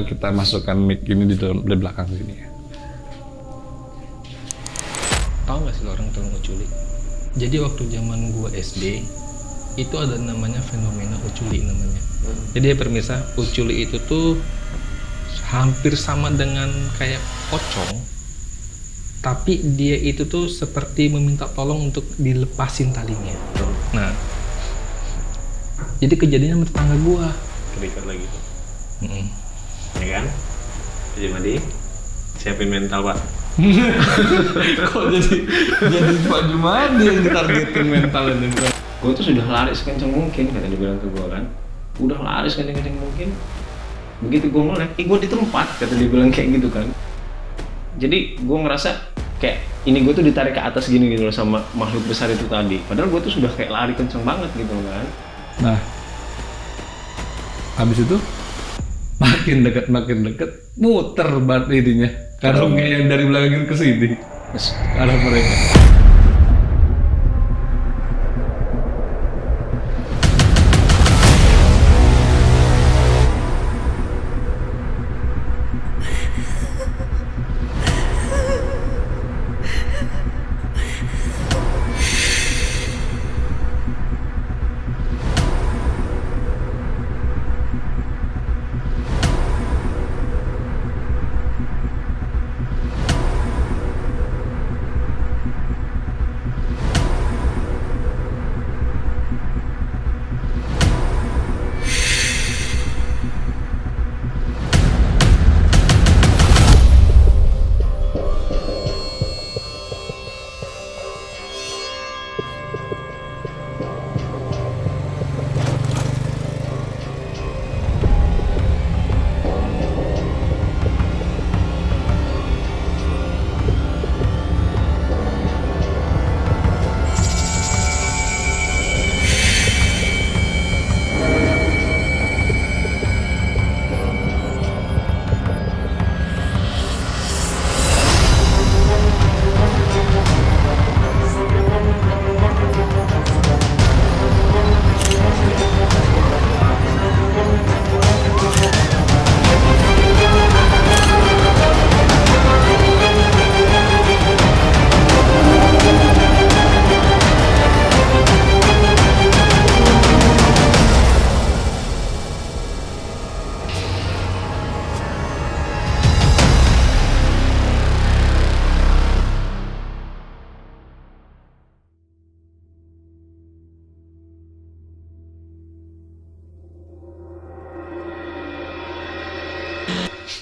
kita masukkan mic ini di belakang sini ya. Tahu nggak sih lo orang tolong uculi? Jadi waktu zaman gua SD itu ada namanya fenomena uculi namanya. Jadi ya permisa, uculi itu tuh hampir sama dengan kayak pocong, tapi dia itu tuh seperti meminta tolong untuk dilepasin talinya. Nah, jadi kejadiannya sama tetangga gua. Terikat lagi tuh. Ya kan? Jadi mandi, siapin mental pak. Kok jadi Pak Jumadi yang ditargetin mental ini? Gue tuh sudah lari sekencang mungkin, kata dia bilang ke gue kan. Udah lari sekencang mungkin. Begitu gue melek, gue di tempat, kata dia bilang kayak gitu kan. Jadi gue ngerasa kayak ini gue tuh ditarik ke atas gini gitu loh sama makhluk besar itu tadi. Padahal gue tuh sudah kayak lari kencang banget gitu kan. Nah, habis itu makin dekat muter banget ininya. Karungnya yang dari belakang ke sini, ke arah mereka.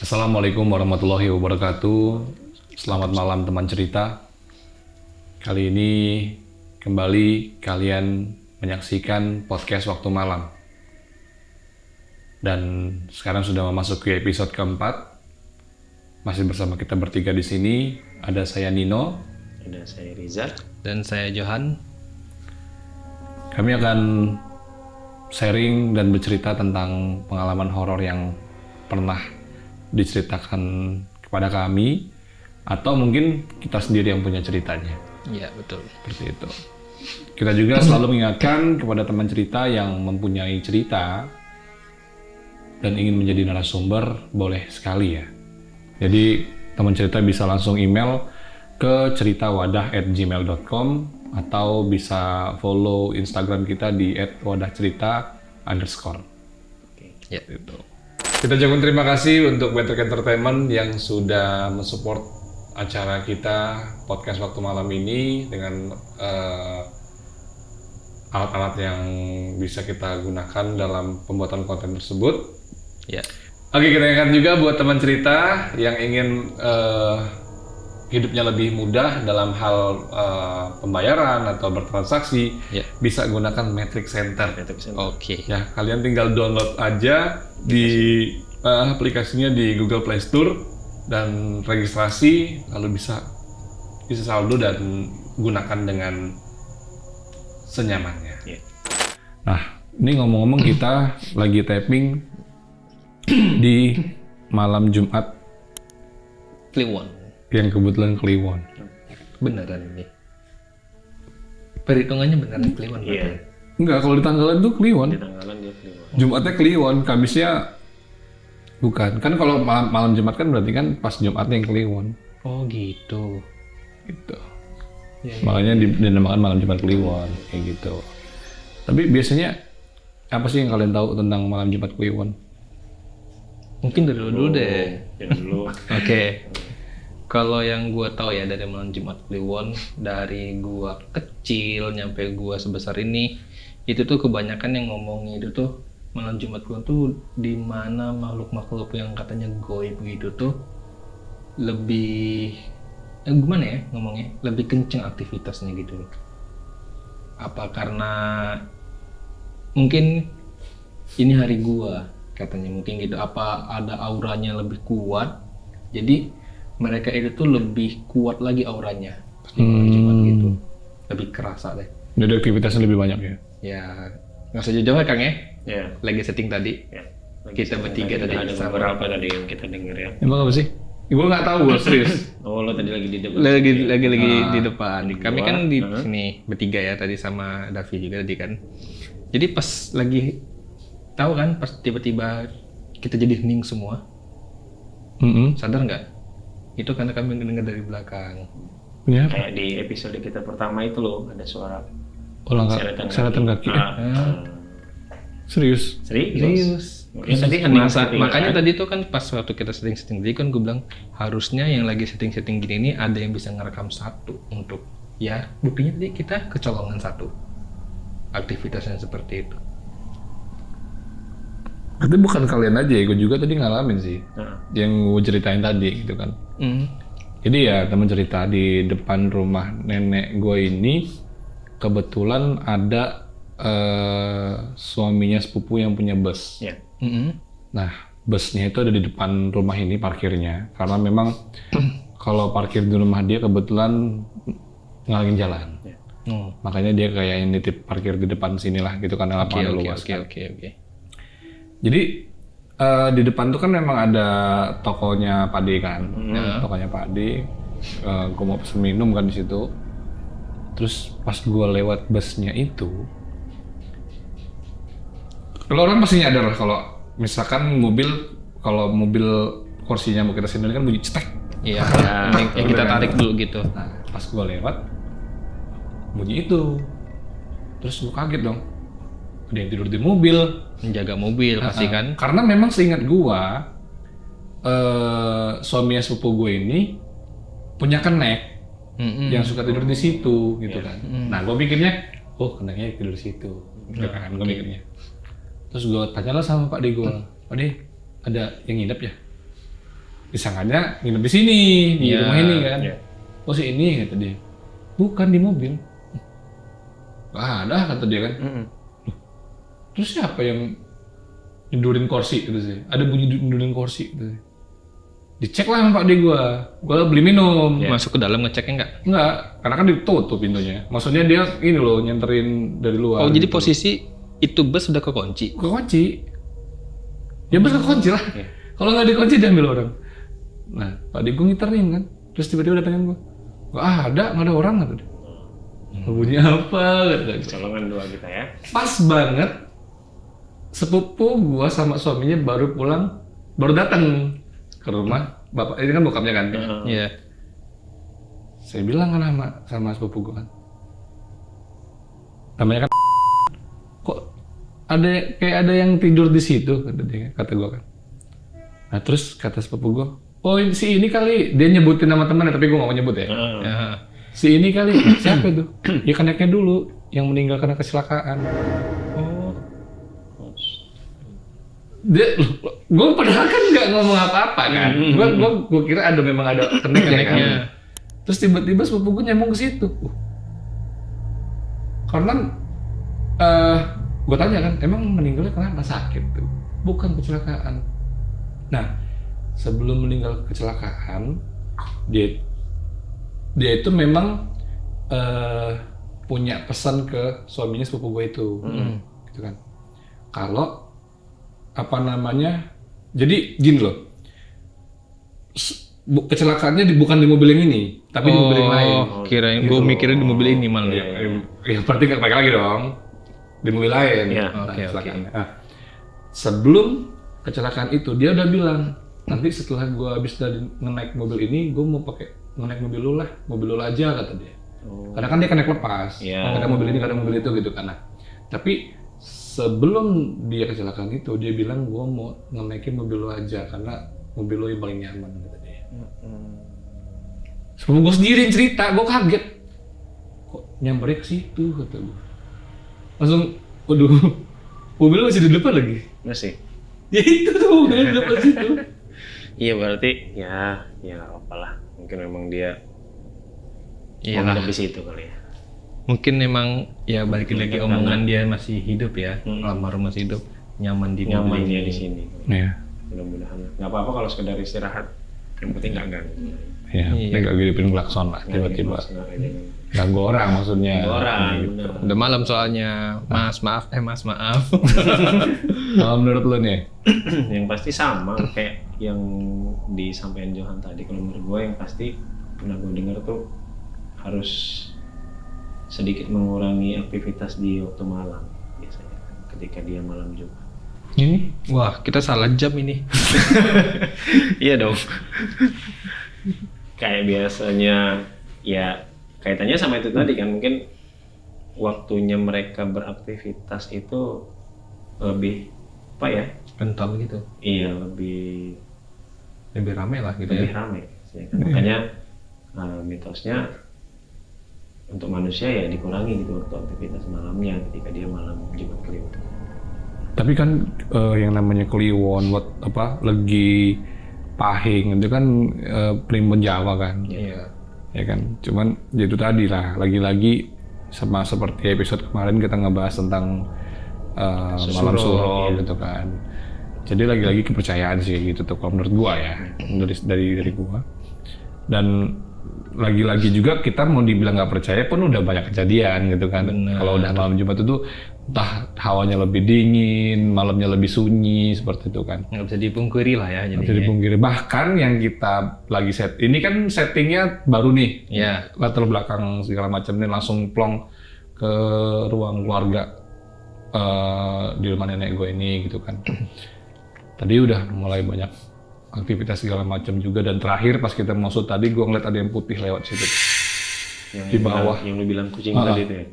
Assalamualaikum warahmatullahi wabarakatuh. Selamat malam teman cerita. Kali ini kembali kalian menyaksikan podcast Waktu Malam. Dan sekarang sudah memasuki episode keempat. Masih bersama kita bertiga di sini. Ada saya Nino, Ada saya Rizal. Dan saya Johan. Kami akan sharing dan bercerita tentang pengalaman horor yang pernah diceritakan kepada kami, atau mungkin kita sendiri yang punya ceritanya. Iya, betul. Seperti itu. Kita juga selalu mengingatkan kepada teman cerita yang mempunyai cerita dan ingin menjadi narasumber, boleh sekali ya. Jadi teman cerita bisa langsung email ke ceritawadah@gmail.com atau bisa follow Instagram kita di @wadahcerita_. Ya. Gitu. Kita ucapkan terima kasih untuk Better Entertainment yang sudah mensupport acara kita podcast Waktu Malam ini dengan alat-alat yang bisa kita gunakan dalam pembuatan konten tersebut. Ya. Oke, kita ingatkan juga buat teman cerita yang ingin hidupnya lebih mudah dalam hal pembayaran atau bertransaksi, Ya. bisa gunakan Matrix Center. Oke. Ya, kalian tinggal download aja di aplikasinya di Google Play Store dan registrasi, lalu bisa saldo dan gunakan dengan senyamannya. Ya. Nah, ini ngomong-ngomong kita lagi taping di malam Jumat Kliwon. yang kebetulan Kliwon. Beneran ini. Perhitungannya beneran Kliwon. Iya. Enggak, kalau di tanggalan tuh Kliwon. Di tanggalan dia keluar. Jumatnya Kliwon, Kamisnya Bukan, kan kalau malam Jumat kan berarti kan pas Jumatnya yang Kliwon. Oh gitu. Gitu. Ya, Makanya dinamakan malam Jumat Kliwon, kayak gitu. Tapi biasanya apa sih yang kalian tahu tentang malam Jumat Kliwon? Mungkin dari dulu deh. Jangan dulu. Oke. Kalau yang gua tahu ya dari malam Jumat Kliwon, dari gua kecil nyampe gua sebesar ini, itu tuh kebanyakan yang ngomongnya itu tuh malam Jumat Kliwon tuh di mana makhluk-makhluk yang katanya goib gitu tuh lebih gimana ya ngomongnya? Lebih kenceng aktivitasnya gitu. Apa karena mungkin ini hari gua katanya mungkin gitu, apa ada auranya lebih kuat, jadi mereka itu tuh lebih kuat lagi auranya pas di malam Jumat gitu, lebih kerasa deh. Jadi aktivitasnya lebih banyak ya? Ya nggak usah jauh-jauh ya Kang ya, Ya. lagi setting tadi. Ya. Kita bertiga tadi ada sama. beberapa tadi yang kita denger ya. Emang apa sih? Gue nggak tahu, gue serius. Oh, lo tadi lagi di depan. Lagi di depan. Kami Gua, kan di sini bertiga ya tadi sama Davi juga tadi kan. Jadi pas lagi tahu kan pas tiba-tiba kita jadi hening semua, sadar nggak? Itu karena kami dengar dari belakang. Punya apa? Kayak di episode kita pertama itu loh, ada suara Seratan kaki. Ya? Serius? Serius. Ya, tadi hening seperti Makanya kan? tadi tuh kan pas waktu kita setting tadi kan gue bilang harusnya yang lagi setting gini ini ada yang bisa ngerekam satu untuk ya buktinya tadi kita kecolongan satu aktivitasnya seperti itu. Tapi bukan kalian aja ya, gue juga tadi ngalamin sih. Nah, Yang gue ceritain tadi gitu kan. Jadi ya teman cerita di depan rumah nenek gue ini kebetulan ada suaminya sepupu yang punya bus. ya. Nah, busnya itu ada di depan rumah ini parkirnya. Karena memang kalau parkir di rumah dia kebetulan ngalangin jalan. Ya. Makanya dia kayak yang nitip parkir di depan sinilah gitu karena lapangan luas. Oke. Jadi di depan tuh kan memang ada tokonya Pak D kan, tokonya Pak D. Gue mau pesen minum kan di situ. Terus pas gue lewat busnya itu, kalau orang pasti nyadar kalau misalkan kalau mobil kursinya mau kita sendiri kan bunyi cetek. Iya. Yang kita tarik dulu gitu. Nah, pas gue lewat bunyi itu, terus gue kaget dong. Ada yang tidur di mobil. Menjaga mobil pasti kan. Karena memang seingat gua suaminya sepupu gue ini punya kenek yang suka tidur di situ gitu kan. Nah, gua pikirnya oh keneknya tidur di situ gitu kan gua mikirnya. Terus gua tanyalah sama Pak D gua, Pak D ada yang nginep ya? Disangkanya nginep di sini di rumah ini kan. Oh si ini kata dia. Bukan di mobil. Gak ada kata dia kan. Terus siapa yang nyundurin kursi gitu sih? Ada bunyi nyundurin kursi gitu sih. Dicek lah sama Pak D gua beli minum. Masuk ke dalam ngeceknya nggak? Enggak, karena kan ditutup pintunya. Maksudnya dia ini loh nyenterin dari luar. Oh jadi gitu. posisi itu bus sudah kekunci? Kekunci. Ya bus kekunci lah. Kalau nggak dikunci diambil orang. Nah, Pak D gua ngiterin kan. Terus tiba-tiba datangin gua. Nggak ada orang kata dia. Bunyi apa? Kata. Colongan dua kita ya. Pas banget sepupu gua sama suaminya baru datang ke rumah bapak ini kan bokapnya kan. Iya. Saya bilang kan sama sepupu gua kan. Namanya kan kok ada yang tidur di situ kata gua kan. Nah, terus kata sepupu gua, "Oh, si ini kali." Dia nyebutin nama temannya tapi gua nggak mau nyebut ya. Si ini kali. Siapa itu? Ya keneknya dulu yang meninggal karena kecelakaan. Gue padahal kan nggak ngomong apa-apa kan, gue kira memang ada keneknya kan. Terus tiba-tiba sepupu gue nyambung ke situ. Karena gue tanya kan, emang meninggalnya kenapa sakit tuh? Bukan kecelakaan. Nah, sebelum meninggal kecelakaan, dia itu memang punya pesan ke suaminya sepupu gue itu, gitu kan. Kalau jadi gini loh, kecelakaannya bukan di mobil yang ini, tapi di mobil yang lain. Kirain gue mikirnya di mobil ini malah. Ya berarti nggak lagi dong, di mobil lain. Iya. Kecelakaannya. Nah, sebelum kecelakaan itu dia udah bilang nanti setelah gue habis dari ngenaik mobil ini gue mau pakai ngenaik mobil lu lah, mobil lu aja kata dia. Karena kan dia kan naik lepas, kadang mobil ini kadang mobil itu gitu kan. Nah, tapi sebelum dia kecelakaan itu dia bilang gue mau ngenaikin mobil lu aja karena mobil lu yang paling nyaman kata dia. Sebelum gue sendiri yang cerita, gue kaget. Kok nyampernya ke situ kata gue. Langsung, waduh, mobilnya masih di depan lagi. Masih. Ya itu tuh mobilnya di depan situ. Iya berarti ya nggak apa-apa lah. Mungkin memang dia Iyalah. mau di situ kali ya. Mungkin memang ya balik lagi omongan dia masih hidup ya, almarhum masih hidup, nyaman di Nyaman mobil dia ini. di sini. Iya. Mudah-mudahan nggak apa-apa kalau sekedar istirahat. Yang penting nggak ganggu. Iya, Iya. nggak gilipin klakson lah tiba-tiba. Ganggu orang maksudnya. Orang. Gitu. Udah malam soalnya, mas maaf. Kalau menurut lo nih? Yang pasti sama kayak yang disampaikan Johan tadi. Kalau menurut gue yang pasti pernah gue dengar tuh harus sedikit mengurangi aktivitas di waktu malam biasanya kan, ketika dia malam Jumat. Ini? Wah, kita salah jam ini. Iya dong. Kayak biasanya ya kaitannya sama itu tadi kan, mungkin waktunya mereka beraktivitas itu lebih apa ya? Kental gitu. Iya, lebih Lebih ramai lah gitu lebih ya. ramai. Ya kan? Makanya mitosnya untuk manusia ya dikurangi gitu waktu aktivitas malamnya ketika dia malam Jumat Kliwon. Tapi kan yang namanya Kliwon, Legi, Pahing itu kan primbon Jawa kan, Iya. ya kan. Cuman ya itu tadi lah, lagi-lagi sama seperti episode kemarin kita ngebahas tentang malam suro iya. gitu kan. Jadi lagi-lagi kepercayaan sih gitu tuh kalau menurut gua ya, dari gua. Dan lagi-lagi juga kita mau dibilang nggak percaya pun udah banyak kejadian gitu kan. Bener. Kalau udah malam Jumat itu entah hawanya lebih dingin, malamnya lebih sunyi seperti itu kan. Nggak bisa dipungkiri lah ya Nggak bisa jadinya. dipungkiri. Bahkan yang kita lagi ini kan settingnya baru nih, Ya. latar belakang segala macam ini langsung plong ke ruang keluarga di rumah nenek gue ini gitu kan. Tadi udah mulai banyak aktivitas segala macam juga, dan terakhir pas kita masuk tadi gue ngeliat ada yang putih lewat situ Yang di bawah. yang lu bilang kucing Ah. tadi itu ya.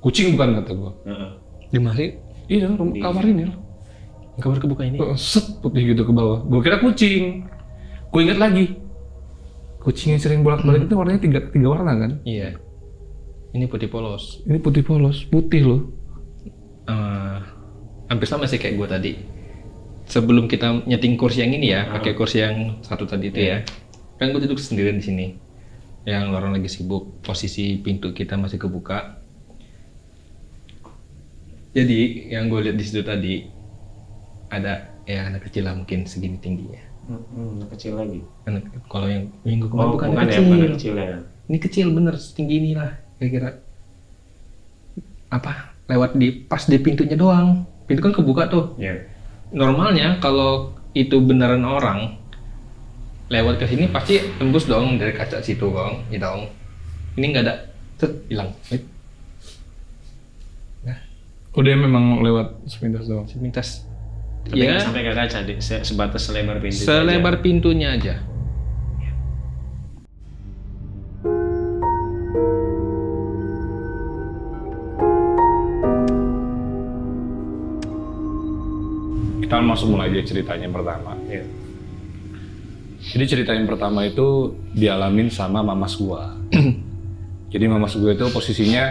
Kucing bukan kata gue. Heeh. Di mana sih? Iya, kamar ini loh. Kamar kebuka ini. Set putih gitu ke bawah. Gue kira kucing. Gue inget lagi. Kucing yang sering bolak-balik itu warnanya tiga warna kan? Iya. Ini putih polos. Ini putih polos, putih loh. Hampir sama sih kayak gue tadi. Sebelum kita nyeting kursi yang ini ya, pakai kursi yang satu tadi itu ya. Kan gue duduk sendirian di sini. Yang orang lagi sibuk, posisi pintu kita masih kebuka. Jadi yang gue lihat di situ tadi ada ya anak kecil lah, mungkin segini tingginya. Kecil lagi. Kalau yang minggu kemarin bukan bukan anak ya, kecil. bukan kecil ya. Ini kecil bener, setinggi inilah kira-kira. Apa? Lewat pas di pintunya doang. Pintu kan kebuka tuh. Iya. Normalnya kalau itu beneran orang lewat ke sini pasti tembus dong dari kaca situ dong, ya dong. Ini nggak ada, hilang. Nah, Udah memang lewat sepintas doang. sepintas. Tapi Ya, nggak sampai ke kaca, sebatas selebar pintu. selebar pintunya aja. Kita langsung mulai aja ceritanya yang pertama. Iya. Jadi cerita yang pertama itu dialamin sama mamas gua. Jadi mamas gua itu posisinya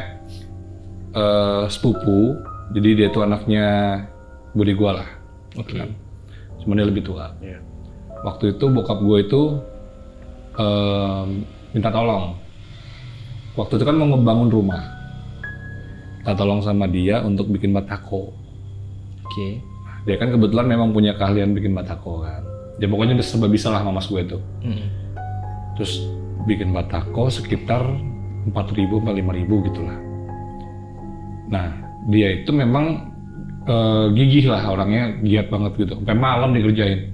sepupu, jadi dia tuh anaknya bude gua lah. Oke. Kan. Cuma dia lebih tua. Iya. Waktu itu bokap gua itu minta tolong. Waktu itu kan mau ngebangun rumah. Minta tolong sama dia untuk bikin batako. Oke. Dia kan kebetulan memang punya keahlian bikin batako kan. Ya pokoknya udah serba bisa lah mamas gue itu. Terus bikin batako sekitar 4.000 sampai 5.000 gitu lah. Nah dia itu memang gigih lah orangnya, giat banget gitu. Sampai malam dikerjain.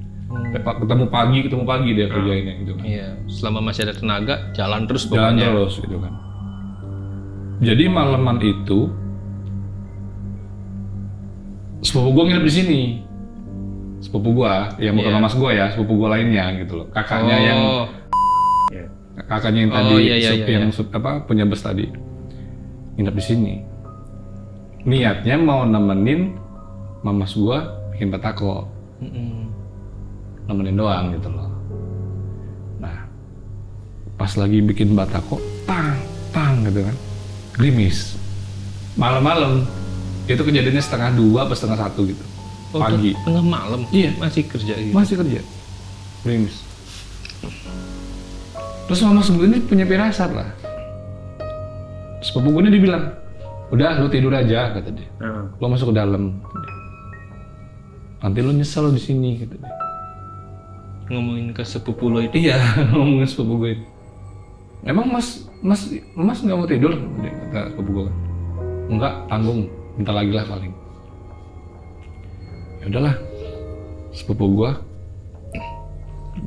Ketemu pagi dia kerjainnya gitu kan. Iya. Selama masih ada tenaga, jalan terus Jalan pokoknya. terus gitu kan. Jadi malaman itu sepupu gue nginep di sini. sepupu gua, yang bukan mamas gua ya, sepupu gua lainnya gitu loh. Kakaknya yang kakaknya yang tadi punya bus tadi nginep di sini. Niatnya mau nemenin mamas gua bikin batako. Nemenin doang gitu loh. Nah, pas lagi bikin batako, tang gitu kan. Gerimis. Malam-malam. Itu kejadiannya 1:30 apa 1:30 gitu. Pagi. Tengah malam. Iya. Masih kerja gitu. Masih kerja. Gerimis. Terus mama gue ini punya firasat lah. Sepupu gue ini dibilang, udah lu tidur aja kata dia. Lu masuk ke dalam. Nanti lu nyesel di sini kata dia. Ngomongin ke sepupu lo itu. Iya, ngomongin sepupu gue ini. Emang mas nggak mau tidur? Kata sepupu gue. Enggak, tanggung. Bentar lagi lah paling. Ya udahlah, sepupu gue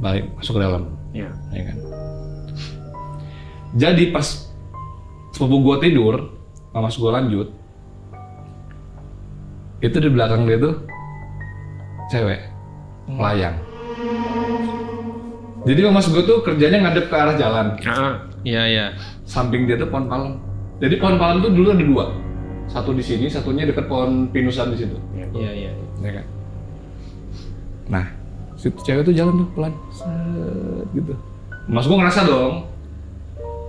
balik masuk ke dalam. Iya. Ya kan. Jadi pas sepupu gue tidur, mamas gue lanjut. Itu di belakang dia tuh cewek melayang. Jadi mamas gue tuh kerjanya ngadep ke arah jalan. Iya. Samping dia tuh pohon palem. Jadi pohon palem tuh dulu ada 2. Satu di sini, satunya dekat pohon pinusan di situ. Iya. Ya kan. Nah, si cewek tuh jalan tuh pelan, set gitu. Mas gue ngerasa dong.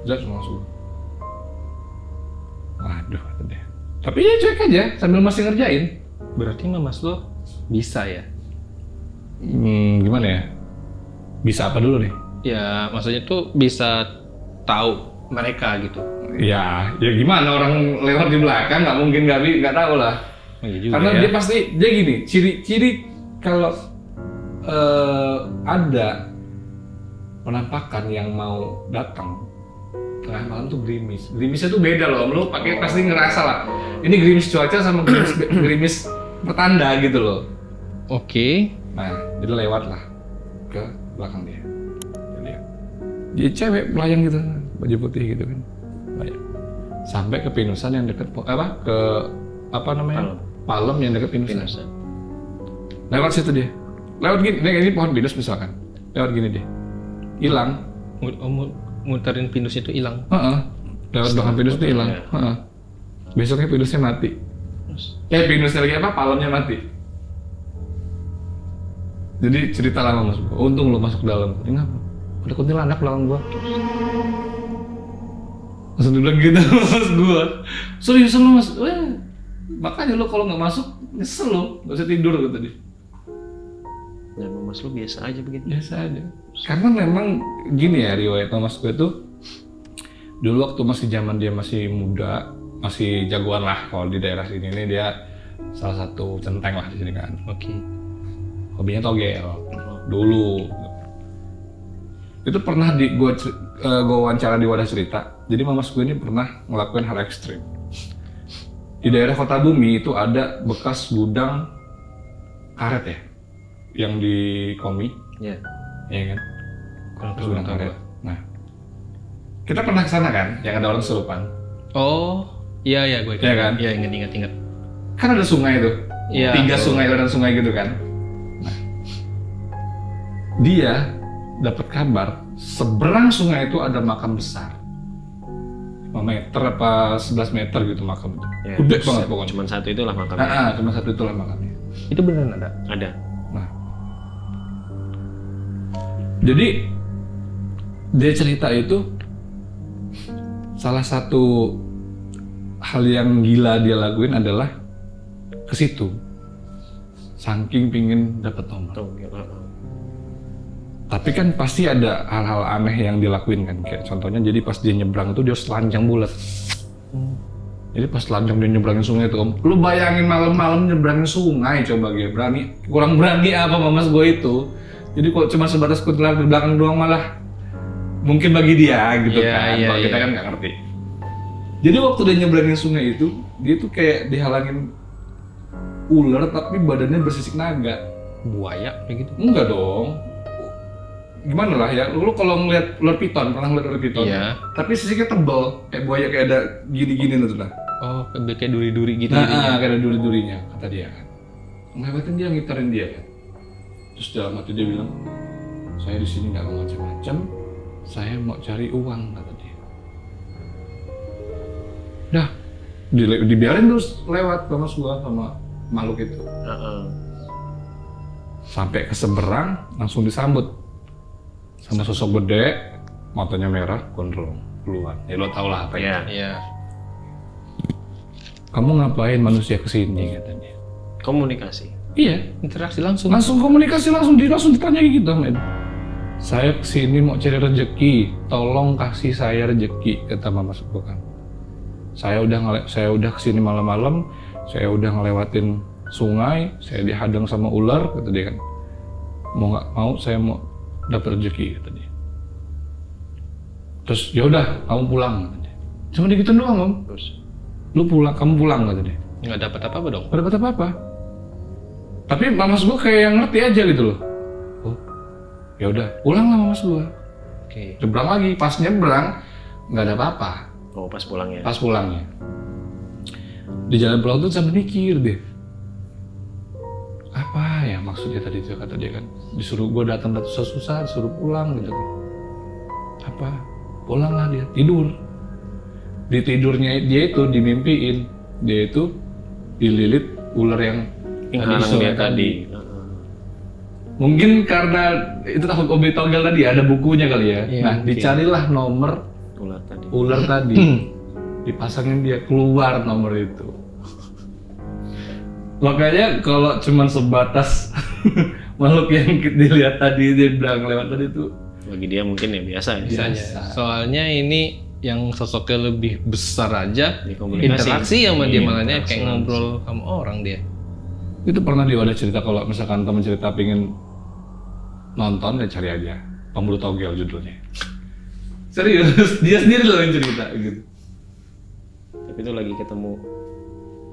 Jelas mas gue. Waduh, kata dia. Tapi ya cuek aja sambil masih ngerjain. Berarti mamas lo bisa ya? Gimana ya? Bisa apa dulu nih? Ya, maksudnya tuh bisa tahu mereka gitu. Ya gimana orang lewat di belakang nggak mungkin nggak tahu lah. Oh, iya juga. Karena ya. dia pasti dia gini, ciri kalau ada penampakan yang mau datang tengah malam tuh gerimis. Gerimisnya tuh beda loh, lu pakai pasti ngerasa lah. Ini gerimis cuaca sama gerimis petanda gitu loh. Oke. Nah, jadi lewat lah ke belakang dia. Dia cewek melayang gitu, baju putih gitu kan. Melayang. Sampai ke pinusan yang dekat palem yang dekat pinusan. Lewat situ dia. Lewat gini, ini pohon pinus misalkan. Lewat gini dia. Hilang. Muterin pinusnya itu hilang. Lewat belakang pinus itu hilang. Besoknya pinusnya mati. Pinusnya lagi palemnya mati. Jadi cerita lama mas, untung lo masuk ke dalam. Ngapa? Ada kuntilanak belakang gua. Langsung dibilang gitu mas gua. Seriusan lo mas? Makanya lo kalau nggak masuk nyesel lo, nggak usah tidur kata dia. Ya mamas lo biasa aja begitu. Biasa aja. Karena memang gini ya riwayat mamas gue tuh dulu waktu masih zaman dia masih muda, masih jagoan lah kalau di daerah sini ini dia salah satu centeng lah di sini kan. Oke. Hobinya togel dulu. Itu pernah gue wawancara di Wadah Cerita. Jadi mamas gue ini pernah ngelakuin hal ekstrim. Di daerah Kota Bumi itu ada bekas gudang karet ya, yang di Komi. Iya. Iya kan? Bekas Gudang karet. Nah, kita pernah kesana kan, yang ada orang kesurupan. Oh, iya gue. Iya kan? Iya ingat. Kan ada sungai tuh. Iya. 3 sungai, dan sungai gitu kan. Nah, dia dapat kabar seberang sungai itu ada makam besar. 5 meter apa 11 meter gitu makam itu. Ya, Gede banget pokoknya. Cuman satu itulah makamnya. Cuma satu itulah makamnya. Itu beneran ada? Ada. Nah, jadi dia cerita itu salah satu hal yang gila dia lakuin adalah ke situ. Saking pingin dapat nomor. Tapi kan pasti ada hal-hal aneh yang dilakuin kan, kayak contohnya jadi pas dia nyebrang tuh dia telanjang bulat. Jadi pas telanjang dia nyebrangin sungai itu, lu bayangin malam-malam nyebrangin sungai coba dia kurang berani apa mamas gue itu. Jadi kok cuma sebatas kuntilanak di belakang doang malah mungkin bagi dia gitu kan, kalau kita kan nggak ngerti. Jadi waktu dia nyebrangin sungai itu, dia tuh kayak dihalangin ular tapi badannya bersisik naga. Buaya kayak gitu? Enggak dong. Gimana lah ya, lu kalau ngeliat ular piton, pernah ngeliat ular piton? Iya. Tapi sisiknya tebal, kayak buaya kayak ada gini-gini tuh lah. Oh, kayak duri-duri gitu. Nah, kayak ada duri-durinya, kata dia kan. Ngelewatin dia, ngitarin dia kan. Terus dalam hati dia bilang, saya di sini nggak mau macam-macam, saya mau cari uang, kata dia. Dah, dibiarin terus lewat sama gua sama makhluk itu. Sampai ke seberang, langsung disambut sama sosok gede, matanya merah, gondrong, keluar. Ya lo tau lah apa ya. Iya. Kamu ngapain manusia kesini, katanya. Komunikasi. Iya, Interaksi langsung. langsung komunikasi, langsung ditanya gitu, men. Saya kesini mau cari rezeki, tolong kasih saya rezeki, kata mama gua kan. Saya udah kesini malam-malam, saya udah ngelewatin sungai, saya dihadang sama ular, kata dia kan. Mau nggak mau, saya mau dapat rezeki, kata dia. Terus ya udah, kamu pulang, kata dia. Cuma digituin doang, Om. Terus kamu pulang, kata dia. Nggak dapat apa-apa dong. Nggak dapat apa-apa. Tapi mamas gua kayak yang ngerti aja gitu loh. Oh, ya udah, pulang lah mamas gua. Oke. Nyebrang lagi, pas nyebrang nggak ada apa-apa. Oh, pas pulangnya. Pas pulangnya, di jalan pulang tuh sambil mikir deh, apa ya maksudnya tadi itu, kata dia kan, disuruh gue datang susah-susah, disuruh pulang gitu kan. Apa? Pulanglah dia, tidur. Di tidurnya dia itu dimimpiin, dia itu dililit ular yang Halang dia tadi. Mungkin karena itu takut Obi Togel tadi ada bukunya kali ya. Iya, Nah, mungkin. dicarilah nomor Ular tadi. dipasangin dia, keluar nomor itu. Makanya kalau cuman sebatas makhluk yang dilihat tadi, dia bilang lewat tadi itu, Bagi dia mungkin ya biasa ya. biasa. Soalnya ini yang sosoknya lebih besar aja, Di komunikasi. interaksi sama dia Iya, malahnya interaksi kayak ngobrol sama orang dia. Itu pernah dia ada cerita kalau misalkan teman cerita pingin nonton, ya cari aja Pemburu Togel judulnya. Serius, dia sendiri loh yang cerita gitu. Tapi itu lagi ketemu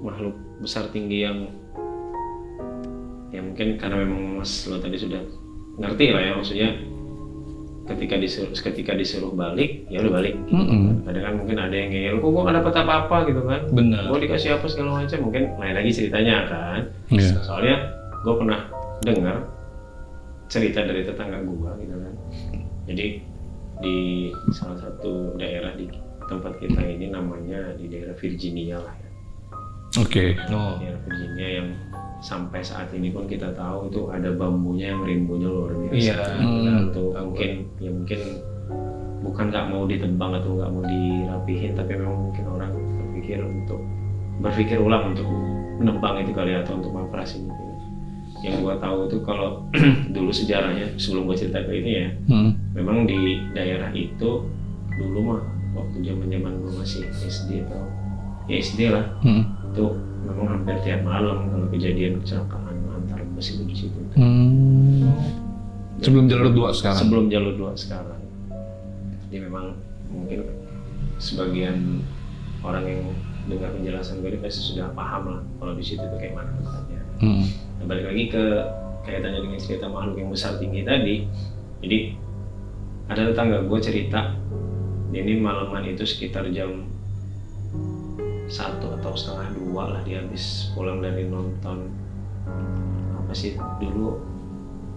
makhluk besar tinggi yang ya mungkin karena memang Mas lo tadi sudah ngerti lah ya, maksudnya ketika disuruh balik ya udah balik gitu. Kadang kan mungkin ada yang ngeyel, kok gua nggak dapat apa-apa gitu kan. Benar. Gua dikasih apa segala macam, mungkin lain lagi ceritanya kan. Iya. Soalnya gua pernah dengar cerita dari tetangga gua gitu kan. Jadi di salah satu daerah di tempat kita ini, namanya di daerah Virginia lah ya. Oke. Oh. Daerah Virginia yang sampai saat ini pun kita tahu itu ada bambunya yang rimbunya luar biasa. Iya. Itu mungkin bukan nggak mau ditebang atau nggak mau dirapihin, tapi memang mungkin orang berpikir ulang untuk menebang itu kali, atau untuk mengoperasi gitu. Yang gua tahu itu kalau dulu sejarahnya sebelum gua cerita ke ini ya, memang di daerah itu dulu mah waktu zaman gua masih SD atau ya SD lah, itu memang hampir tiap malam kalau kejadian kecelakaan antar bus itu di situ. Sebelum jalur 2 sekarang. Sebelum jalur 2 sekarang. Jadi memang mungkin sebagian orang yang dengar penjelasan gue ini pasti sudah paham lah kalau di situ tuh kayak mana tempatnya. Nah, balik lagi ke kaitannya dengan cerita makhluk yang besar tinggi tadi. Jadi ada tetangga gue cerita, dia ini malaman itu sekitar jam 1 atau setengah 2 lah, dia habis pulang dari nonton apa sih dulu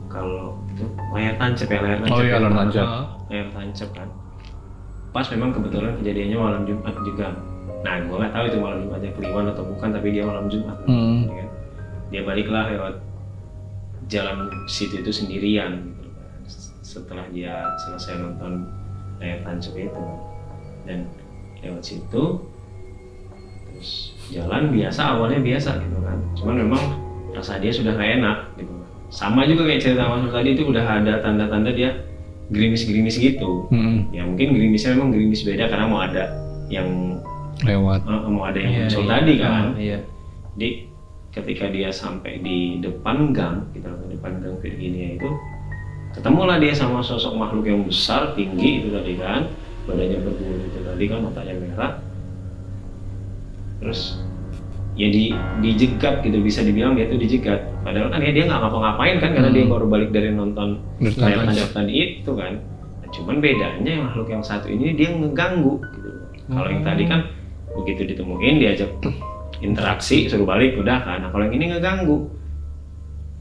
kalau itu layar tancap ya, layar tancap. Oh iya, ya. layar tancap. Layar tancap kan. Pas memang kebetulan kejadiannya malam Jumat juga. Nah, gue nggak tahu itu malam Jumatnya Kliwon atau bukan, tapi dia malam Jumat. Gitu kan. Dia baliklah lewat jalan situ itu sendirian gitu kan. Setelah dia selesai nonton layar tancap itu, dan lewat situ terus jalan biasa, awalnya biasa gitu kan. Cuman memang rasa dia sudah gak enak gitu. Sama juga kayak cerita Mas tadi, itu udah ada tanda-tanda dia gerimis-gerimis gitu. Ya mungkin gerimisnya memang gerimis beda karena mau ada yang Lewat. mau ada yang muncul tadi kan. Iya. Jadi ketika dia sampai di depan gang, kita lihat depan gang Virginia itu, ketemulah dia sama sosok makhluk yang besar tinggi itu tadi kan, badannya berbulu itu tadi kan, matanya merah. Terus ya dijegat gitu, bisa dibilang dia tuh dijegat. Padahal kan dia nggak ngapa-ngapain kan, karena dia baru balik dari nonton layar tancap tadi itu kan. Nah, cuman bedanya makhluk yang satu ini dia ngeganggu gitu. Kalau yang tadi kan begitu ditemuin diajak interaksi suruh balik udah kan. Nah, kalau yang ini ngeganggu.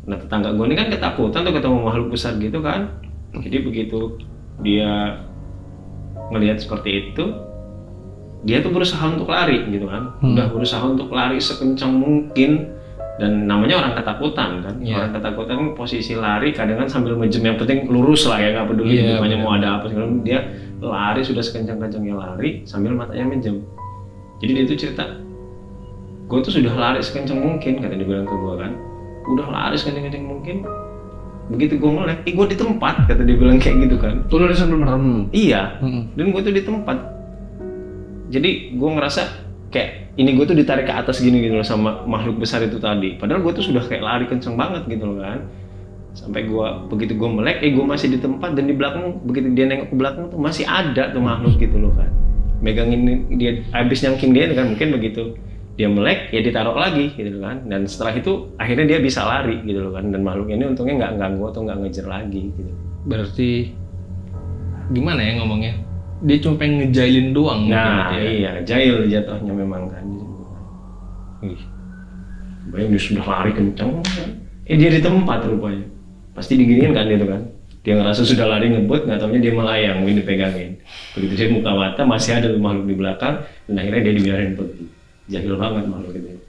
Nah tetangga gue ini kan ketakutan tuh ketemu makhluk besar gitu kan. Jadi begitu dia ngelihat seperti itu, dia tuh berusaha untuk lari gitu kan. Udah berusaha untuk lari sekencang mungkin, dan namanya orang ketakutan kan. Orang ketakutan kan posisi lari kadang kan sambil mejem, yang penting lurus lah ya, nggak peduli depannya mau ada apa segala. Dia lari sudah sekencang-kencangnya lari sambil matanya mejem. Jadi dia tuh cerita, gue tuh sudah lari sekencang mungkin, kata dia bilang ke gue kan, udah lari sekencang-kencang mungkin. Begitu gue melek, gue di tempat, kata dia bilang kayak gitu kan. Lu dari sambil merem. Iya, dan gue tuh di tempat. Jadi gue ngerasa kayak ini gue tuh ditarik ke atas gini gitu loh sama makhluk besar itu tadi. Padahal gue tuh sudah kayak lari kenceng banget gitu loh kan. Sampai begitu gue melek, gue masih di tempat, dan di belakang begitu dia nengok ke belakang tuh masih ada tuh makhluk gitu loh kan. Megangin dia, abis nyangking dia kan, mungkin begitu dia melek ya ditaruh lagi gitu kan. Dan setelah itu akhirnya dia bisa lari gitu loh kan. Dan makhluk ini untungnya nggak ganggu atau nggak ngejar lagi gitu. Berarti gimana ya ngomongnya? Dia cuma pengen ngejailin doang. Nah iya, jail jatuhnya memang kan. Bayang dia sudah lari kencang kan. Dia di tempat rupanya. Pasti diginiin kan gitu kan. Dia ngerasa sudah lari ngebut, nggak taunya dia melayang, ini dipegangin. Begitu dia buka mata masih ada makhluk di belakang, dan akhirnya dia dibiarin pergi. Jahil banget makhluk itu.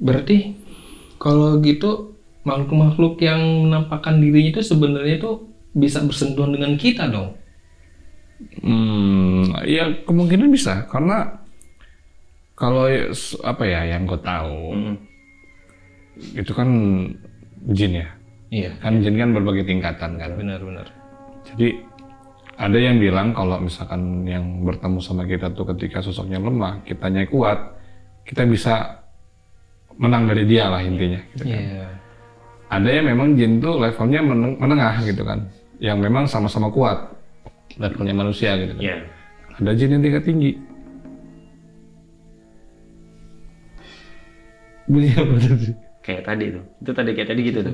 Berarti kalau gitu makhluk-makhluk yang menampakkan dirinya itu sebenarnya itu bisa bersentuhan dengan kita dong. Ya kemungkinan bisa, karena kalau apa ya yang gue tahu itu kan jin ya. Iya. Kan jin kan berbagai tingkatan kan. Benar-benar. Jadi ada yang bilang kalau misalkan yang bertemu sama kita tuh ketika sosoknya lemah, kitanya kuat, kita bisa menang dari dia lah intinya. Gitu kan. Ada yang memang jin tuh levelnya menengah gitu kan, yang memang sama-sama kuat levelnya manusia gitu kan. Ada jin yang tingkat tinggi. Bunyi apa tadi? Kayak tadi tuh. Itu tadi kayak tadi gitu tuh.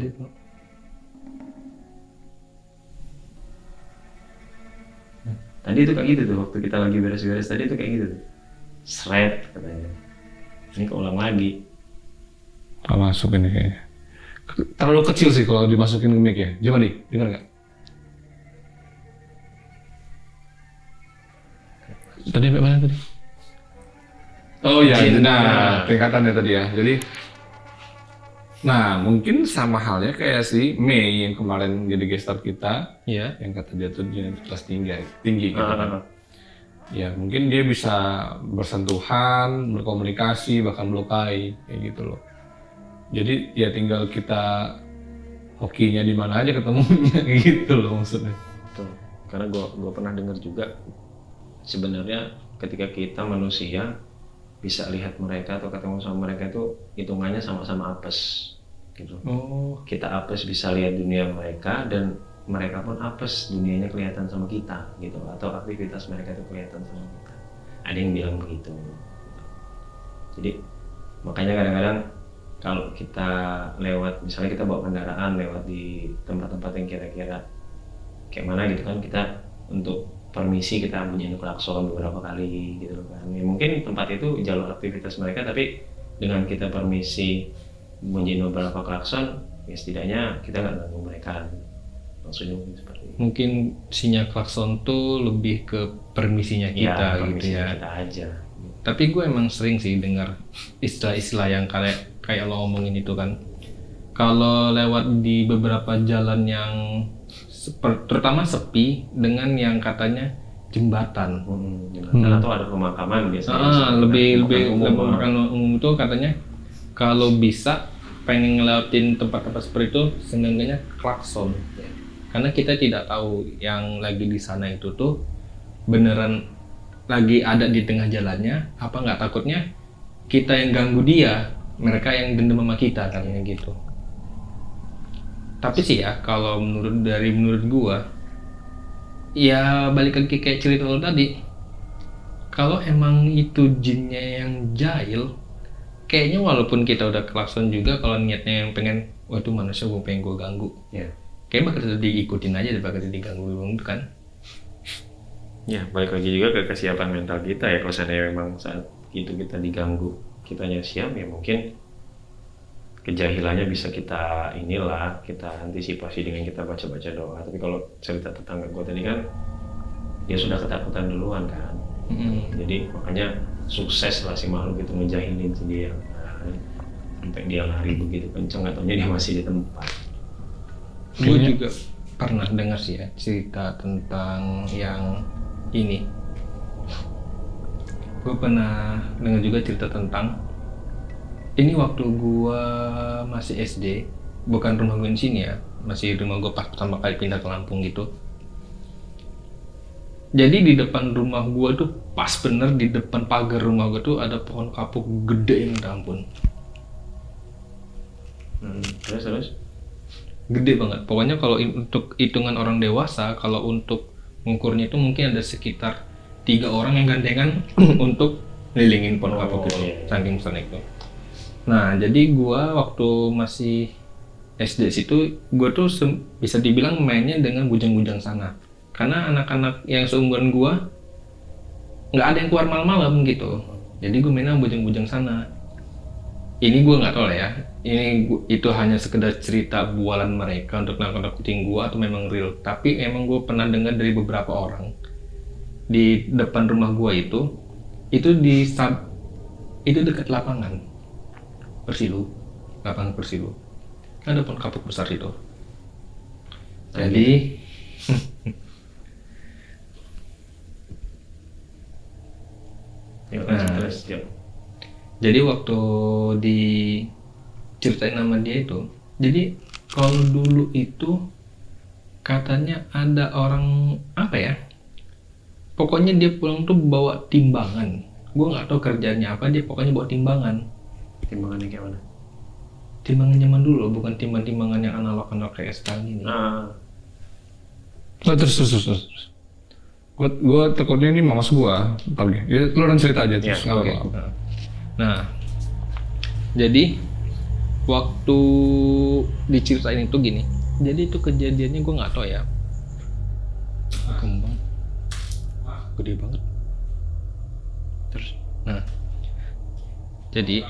Tadi itu kayak gitu tuh, waktu kita lagi beres-beres tadi itu kayak gitu tuh. Sret katanya. Ini keulang lagi. Gak masuk ini kayaknya. Terlalu kecil sih kalau dimasukin ke mic ya. Coba nih, dengar nggak? Tadi sampai mana tadi? Oh iya, nah tingkatannya tadi ya. Jadi, nah mungkin sama halnya kayak si Mei yang kemarin jadi gestar kita, yang kata dia tuh jin kelas tinggi gitu kan. Ya mungkin dia bisa bersentuhan, berkomunikasi, bahkan melukai kayak gitu loh. Jadi ya tinggal kita hokinya di mana aja ketemunya gitu loh maksudnya. Betul. Karena gue pernah dengar juga, sebenarnya ketika kita manusia bisa lihat mereka atau ketemu sama mereka itu hitungannya sama-sama apes gitu. Kita apes bisa lihat dunia mereka, dan mereka pun apes dunianya kelihatan sama kita gitu, atau aktivitas mereka itu kelihatan sama kita. Ada yang bilang begitu. Jadi makanya kadang-kadang kalau kita lewat, misalnya kita bawa kendaraan lewat di tempat-tempat yang kira-kira kayak mana gitu kan, kita untuk permisi kita bunyiin klakson beberapa kali gitu kan. Ya, mungkin tempat itu jalur aktivitas mereka, tapi dengan kita permisi bunyiin beberapa klakson, ya setidaknya kita nggak ganggu mereka. Maksudnya mungkin seperti itu. Mungkin sinyal klakson tuh lebih ke permisinya kita gitu ya. Kita aja. Tapi gue emang sering sih dengar istilah-istilah yang kayak lo ngomongin itu kan. Kalau lewat di beberapa jalan yang terutama sepi dengan yang katanya jembatan. Atau ada pemakaman biasanya. Lebih umum itu katanya kalau bisa pengen ngelewatin tempat-tempat seperti itu seenggaknya klakson. Karena kita tidak tahu yang lagi di sana itu tuh beneran lagi ada di tengah jalannya, apa nggak takutnya kita yang ganggu dia, mereka yang dendam sama kita katanya gitu. Tapi sih ya kalau menurut gua, ya balik lagi kayak cerita lo tadi, kalau emang itu jinnya yang jahil, kayaknya walaupun kita udah klakson juga, kalau niatnya yang pengen, wah itu manusia gue pengen gue ganggu, kayak bakal diikutin aja daripada diganggu dulu kan. Ya balik lagi juga ke kesiapan mental kita ya. Kalau seandainya memang saat itu kita diganggu, kitanya siap, ya mungkin kejahilannya bisa kita antisipasi dengan kita baca-baca doa. Tapi kalau cerita tetangga gue tadi kan dia sudah ketakutan duluan kan. Jadi makanya sukses lah si makhluk itu ngejahilin si dia kan. Sampai dia lari begitu kenceng, ataunya dia masih di tempat. Gue juga pernah dengar sih ya cerita tentang yang ini. Gue pernah dengar juga cerita tentang ini waktu gue masih SD, bukan rumah gue di sini ya, masih rumah gue pas pertama kali pindah ke Lampung gitu. Jadi di depan rumah gue tuh pas bener di depan pagar rumah gue tuh ada pohon kapuk gede yang minta ampun. Terus Gede banget. Pokoknya kalau untuk hitungan orang dewasa, kalau untuk mengukurnya itu mungkin ada sekitar 3 orang yang gandengan untuk ngelilingin pohon kapuk itu, saking besar itu. Nah, jadi gua waktu masih SD situ, gua tuh bisa dibilang mainnya dengan bujang-bujang sana. Karena anak-anak yang seumuran gua nggak ada yang keluar malam-malam gitu. Jadi gua mainnya bujang-bujang sana. Ini gua nggak tahu lah ya. Itu hanya sekedar cerita bualan mereka untuk nakut-nakutin gua atau memang real. Tapi emang gua pernah dengar dari beberapa orang di depan rumah gua itu dekat lapangan lapangan Persilu. Ada pohon kapuk besar itu. Jadi jadi waktu diceritain nama dia itu, jadi kalau dulu itu katanya ada orang apa ya? Pokoknya dia pulang tuh bawa timbangan. Gue nggak tahu kerjanya apa, dia pokoknya bawa timbangan. Timbangannya kayak mana? Timbangan zaman dulu, bukan timbangan yang analog kayak sekarang ini. Terus. Gue takutnya ini mamas gue. Ya, lu orang cerita aja terus. Ya, Okay. Nah, jadi waktu diceritain itu gini. Jadi itu kejadiannya gue nggak tahu ya. Kembang gede banget. Terus, nah, jadi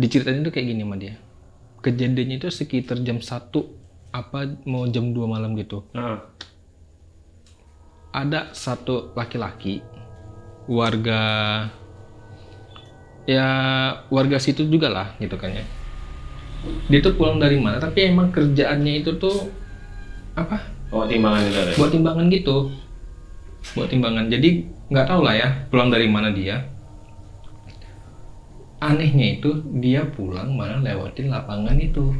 diceritain itu kayak gini sama dia. Kejadiannya itu sekitar jam 1 apa mau jam 2 malam gitu. Ada satu laki-laki warga situ juga lah gitu kan ya. Dia tuh pulang dari mana, tapi emang kerjaannya itu tuh apa? Timbangan itu ada. Buat timbangan gitu. Buat timbangan. Jadi nggak tahu lah ya pulang dari mana dia. Anehnya itu dia pulang malah lewatin lapangan itu.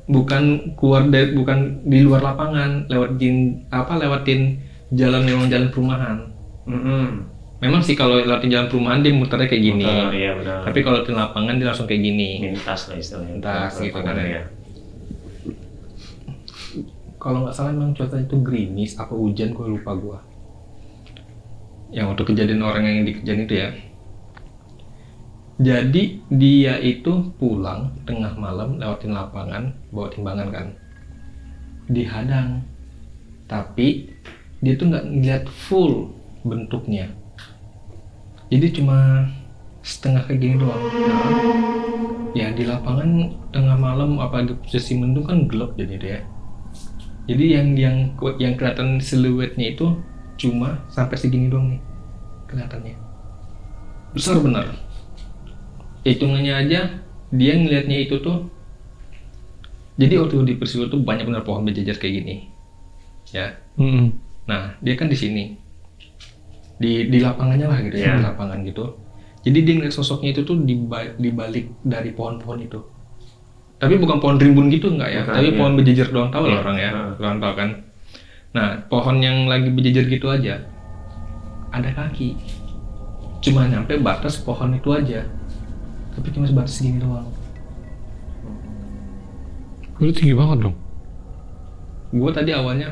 Bukan di luar lapangan, lewatin jalan, memang jalan perumahan. Memang sih kalau lewatin jalan perumahan dia muternya kayak gini. Iya, benar. Tapi kalau lewatin lapangan dia langsung kayak gini. Mintas lah istilahnya. Mintas gitu kan ya. Kalau nggak salah memang cuacanya itu gerimis apa hujan, gue lupa gua. Yang waktu kejadian orang yang dikejain itu ya. Jadi dia itu pulang tengah malam lewatin lapangan bawa timbangan kan, dihadang, tapi dia tuh nggak ngeliat full bentuknya, jadi cuma setengah kayak gini doang. Ya di lapangan tengah malam apalagi posisi mendung kan gelap jadi dia. Jadi yang kelihatan siluetnya itu cuma sampai segini doang nih kelihatannya, besar benar. Hitungannya aja dia ngelihatnya itu tuh, jadi waktu di Persilu tuh banyak benar pohon berjejer kayak gini ya. Nah dia kan di sini di lapangannya lah gitu ya, di lapangan gitu. Jadi dia ngeliat sosoknya itu tuh di balik dari pohon-pohon itu, tapi bukan pohon rimbun gitu enggak ya, tapi pohon berjejer doang. Tahu lah orang ya, orang tahu kan. Nah pohon yang lagi berjejer gitu aja ada kaki, cuma nyampe batas pohon itu aja, tapi cuma sebatas segini doang. Itu tinggi banget dong. Gue tadi awalnya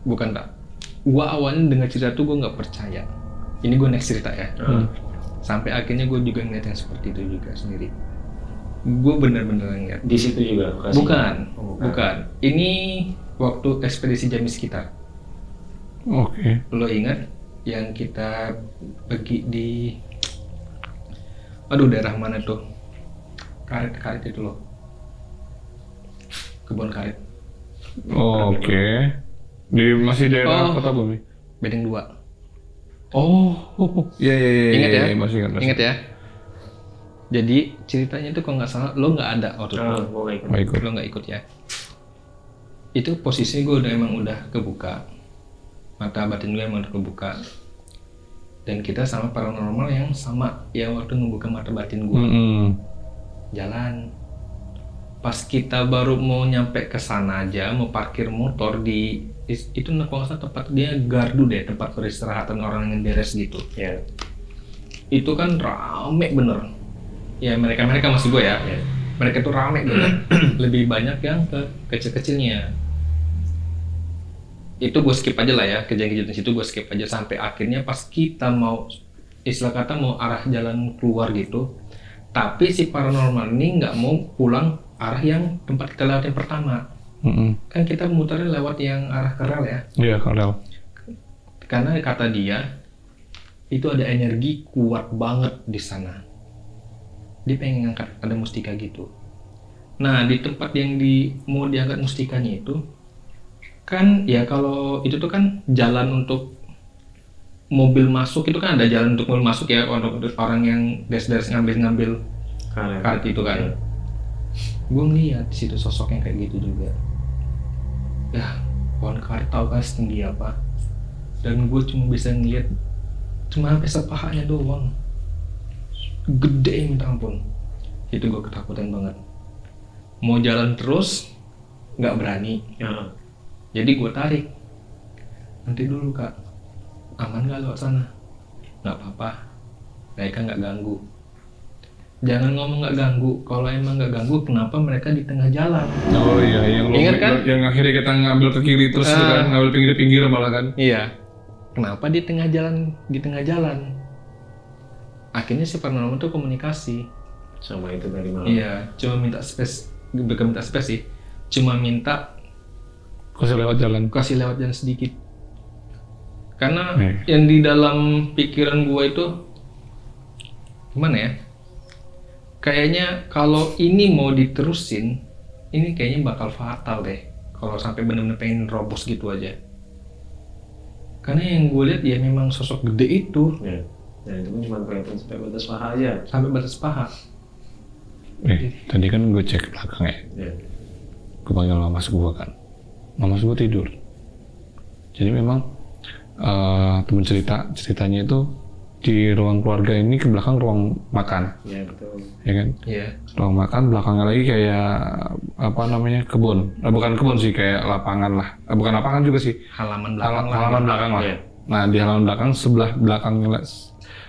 gue awalnya dengar cerita tuh gue nggak percaya. Ini gue next cerita ya. Sampai akhirnya gue juga ngeliat yang seperti itu juga sendiri. Gue bener-bener ngeliat. Di situ juga? Bukan. Ini waktu ekspedisi Jamis kita. Oke. Lo ingat yang kita pergi di daerah mana tuh, karet itu loh, kebun karet. Oh, oke. Di masih daerah Kota Bumi. Bedeng 2. Oh, iya. Ingat ya? Masih ingat. Ingat ya. Jadi ceritanya itu kalau nggak salah lo nggak ada waktu itu. gue gak ikut. Nggak ikut. Lo nggak ikut ya. Itu posisi gue emang udah kebuka, mata batin gue emang udah kebuka. Dan kita sama paranormal yang sama, yang waktu ngebuka mata batin gue. Jalan. Pas kita baru mau nyampe ke sana aja, mau parkir motor di itu kalau nggak salah tempat dia gardu deh, tempat peristirahatan orang yang beres gitu. Ya. Itu kan rame bener. Ya mereka maksud gue ya. Mereka tuh rame bener. Lebih banyak yang ke kecil-kecilnya. Itu gue skip aja lah ya, kejadian-kejadian di situ gue skip aja sampai akhirnya pas kita mau istilah kata mau arah jalan keluar gitu. Tapi si paranormal ini nggak mau pulang arah yang tempat kita lewatin pertama. Kan kita muterin lewat yang arah ke rel ya. Iya, ke rel. Karena kata dia itu ada energi kuat banget di sana. Dia pengen ngangkat ada mustika gitu. Nah di tempat yang mau diangkat mustikanya itu kan ya kalau itu tuh kan jalan untuk mobil masuk, itu kan ada jalan untuk mobil masuk ya untuk orang yang des-des ngambil karet itu kan. Gue ngeliat di situ sosok yang kayak gitu juga. Ya pohon karet tau kan setinggi apa. Dan gue cuma bisa ngeliat cuma sampai sepahanya doang. Gede minta ampun. Itu gue ketakutan banget. Mau jalan terus nggak berani. Ya. Jadi gue tarik. Nanti dulu kak, aman nggak lewat sana? Nggak apa-apa. Mereka nggak ganggu. Jangan ngomong nggak ganggu. Kalau emang nggak ganggu, kenapa mereka di tengah jalan? Oh iya, Ingat kan? Yang akhirnya kita ngambil ke kiri terus itu kan, ngambil pinggir-pinggir malah kan. Iya. Kenapa di tengah jalan? Akhirnya si paranormal tuh komunikasi. Sama itu dari malam. Iya, cuma minta space, bukan minta space sih. Cuma minta Kasih lewat jalan sedikit. Karena yang di dalam pikiran gua itu gimana ya? Kayaknya kalau ini mau diterusin, ini kayaknya bakal fatal deh. Kalau sampai benar-benar pengen robos gitu aja. Karena yang gue lihat ya memang sosok gede itu. Ya. Dan itu pun cuma kelihatan sampai batas paha aja. Sampai batas paha. Tadi kan gue cek belakang ya. Gue panggil mamas gue kan. Mamas gue tidur. Jadi memang temen ceritanya itu di ruang keluarga ini ke belakang ruang makan. Iya betul. Ya kan? Iya. Ruang makan belakangnya lagi kayak apa namanya kebun. Bukan kebun sih, kayak lapangan lah. Bukan lapangan juga sih. Halaman belakang. Halaman belakang lah. Iya. Nah di halaman belakang sebelah belakangnya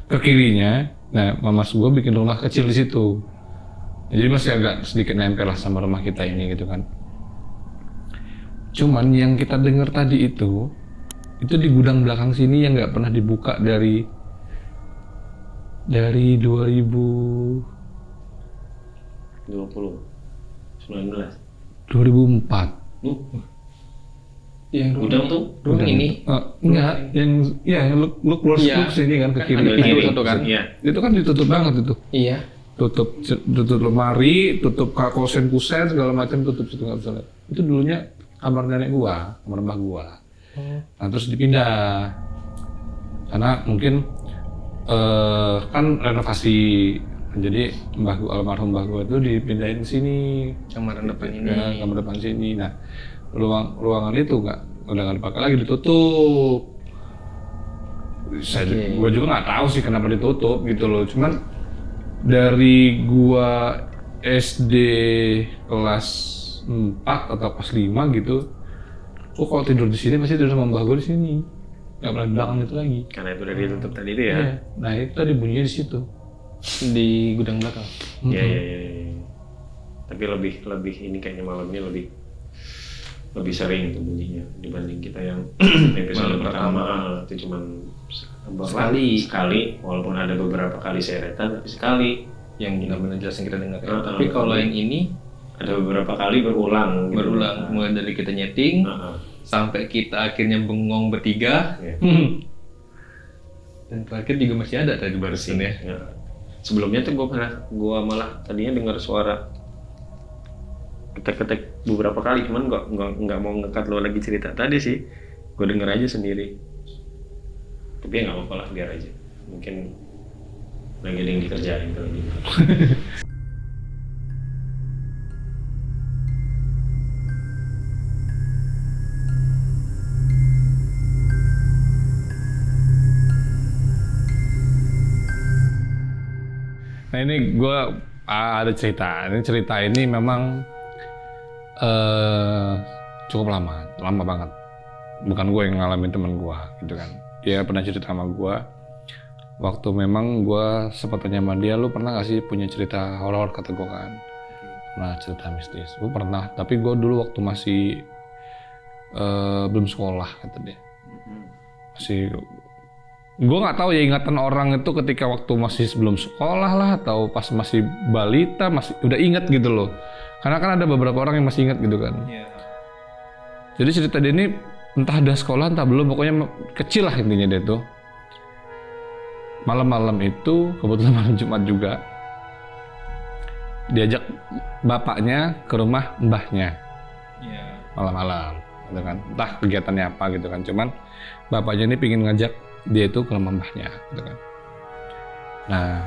ke kirinya, nah mamas gue bikin rumah kecil di situ. Jadi masih agak sedikit nempel lah sama rumah kita ini gitu kan. Cuman yang kita dengar tadi itu di gudang belakang sini yang nggak pernah dibuka dari 2019. 2004. Yang Gudang tuh? Rumah ini? Enggak, yang lu keluar Iya. sini kan ke Kan kiri. ada pintu satu kan? Iya. Itu kan ditutup banget itu. Iya. Tutup lemari, tutup kosen kusen segala macam, tutup situ nggak bisa lihat. Itu dulunya kamar nenek gua, kamar mbah gua. Nah terus dipindah karena mungkin kan renovasi, jadi almarhum mbah gua itu dipindahin ke sini, Kamar depan ini. ya, kamar depan sini. Nah ruangan itu udah nggak dipakai lagi, ditutup. Gua juga nggak tahu sih kenapa ditutup gitu loh. Cuman dari gua SD kelas 4 atau kelas 5 gitu, kalau tidur di sini pasti tidur sama mbah gua di sini, nggak pernah di belakang itu lagi. Karena itu udah ditutup tadi itu ya. Iya. Nah itu tadi bunyinya di situ. Di gudang belakang. Iya. Tapi lebih ini kayaknya malam ini lebih sering tuh bunyinya dibanding kita yang episode pertama itu cuman sekali, walaupun ada beberapa kali seretan tapi sekali Yang benar-benar jelas yang kita dengar. Tapi kalau yang ini ada beberapa kali berulang mulai dari kita nyeting sampai kita akhirnya bengong bertiga. Ya. Dan terakhir juga masih ada tadi barusan ya. Ya. Sebelumnya tuh gue malah tadinya dengar suara ketek-ketek beberapa kali, cuman nggak mau ngekat lo lagi cerita tadi sih, gue denger aja sendiri. Tapi ya nggak apa-apa lah, biar aja. Mungkin lagi ada yang dikerjain kalau gitu. Nah ini gue ada cerita. Ini cerita ini memang cukup lama banget. Bukan gue yang ngalamin, teman gue gitu kan. Dia pernah cerita sama gue. Waktu memang gue sempat tanya sama dia, lu pernah gak sih punya cerita horor, kata gue kan. Pernah cerita mistis. Gue pernah, tapi gue dulu waktu masih belum sekolah, kata dia. Masih, gue nggak tahu ya ingatan orang itu ketika waktu masih sebelum sekolah lah atau pas masih balita masih udah ingat gitu loh. Karena kan ada beberapa orang yang masih ingat gitu kan. Iya. Jadi cerita dia ini entah udah sekolah entah belum, pokoknya kecil lah intinya dia tuh. Malam-malam itu kebetulan malam Jumat juga diajak bapaknya ke rumah mbahnya. Iya. Malam-malam gitu kan. Entah kegiatannya apa gitu kan. Cuman bapaknya ini pingin ngajak dia itu ke rumah mbahnya gitu kan. Nah,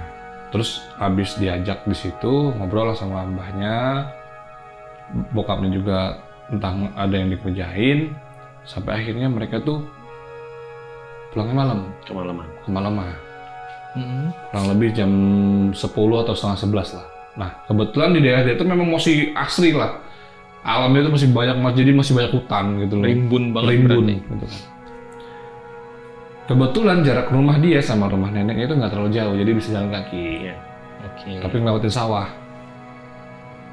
terus habis diajak di situ ngobrol lah sama mbahnya. Bokapnya juga entah ada yang dikerjain sampai akhirnya mereka tuh pulangnya malam, kemalaman. Kurang lebih jam 10 atau setengah 11 lah. Nah, kebetulan di daerah dia itu memang masih asri lah. Alamnya itu masih banyak, jadi masih banyak hutan gitu loh. Rimbun banget. Rimbun gitu kan. Kebetulan jarak rumah dia sama rumah neneknya itu nggak terlalu jauh, jadi bisa jalan kaki. Oke. Tapi ngelewatin sawah.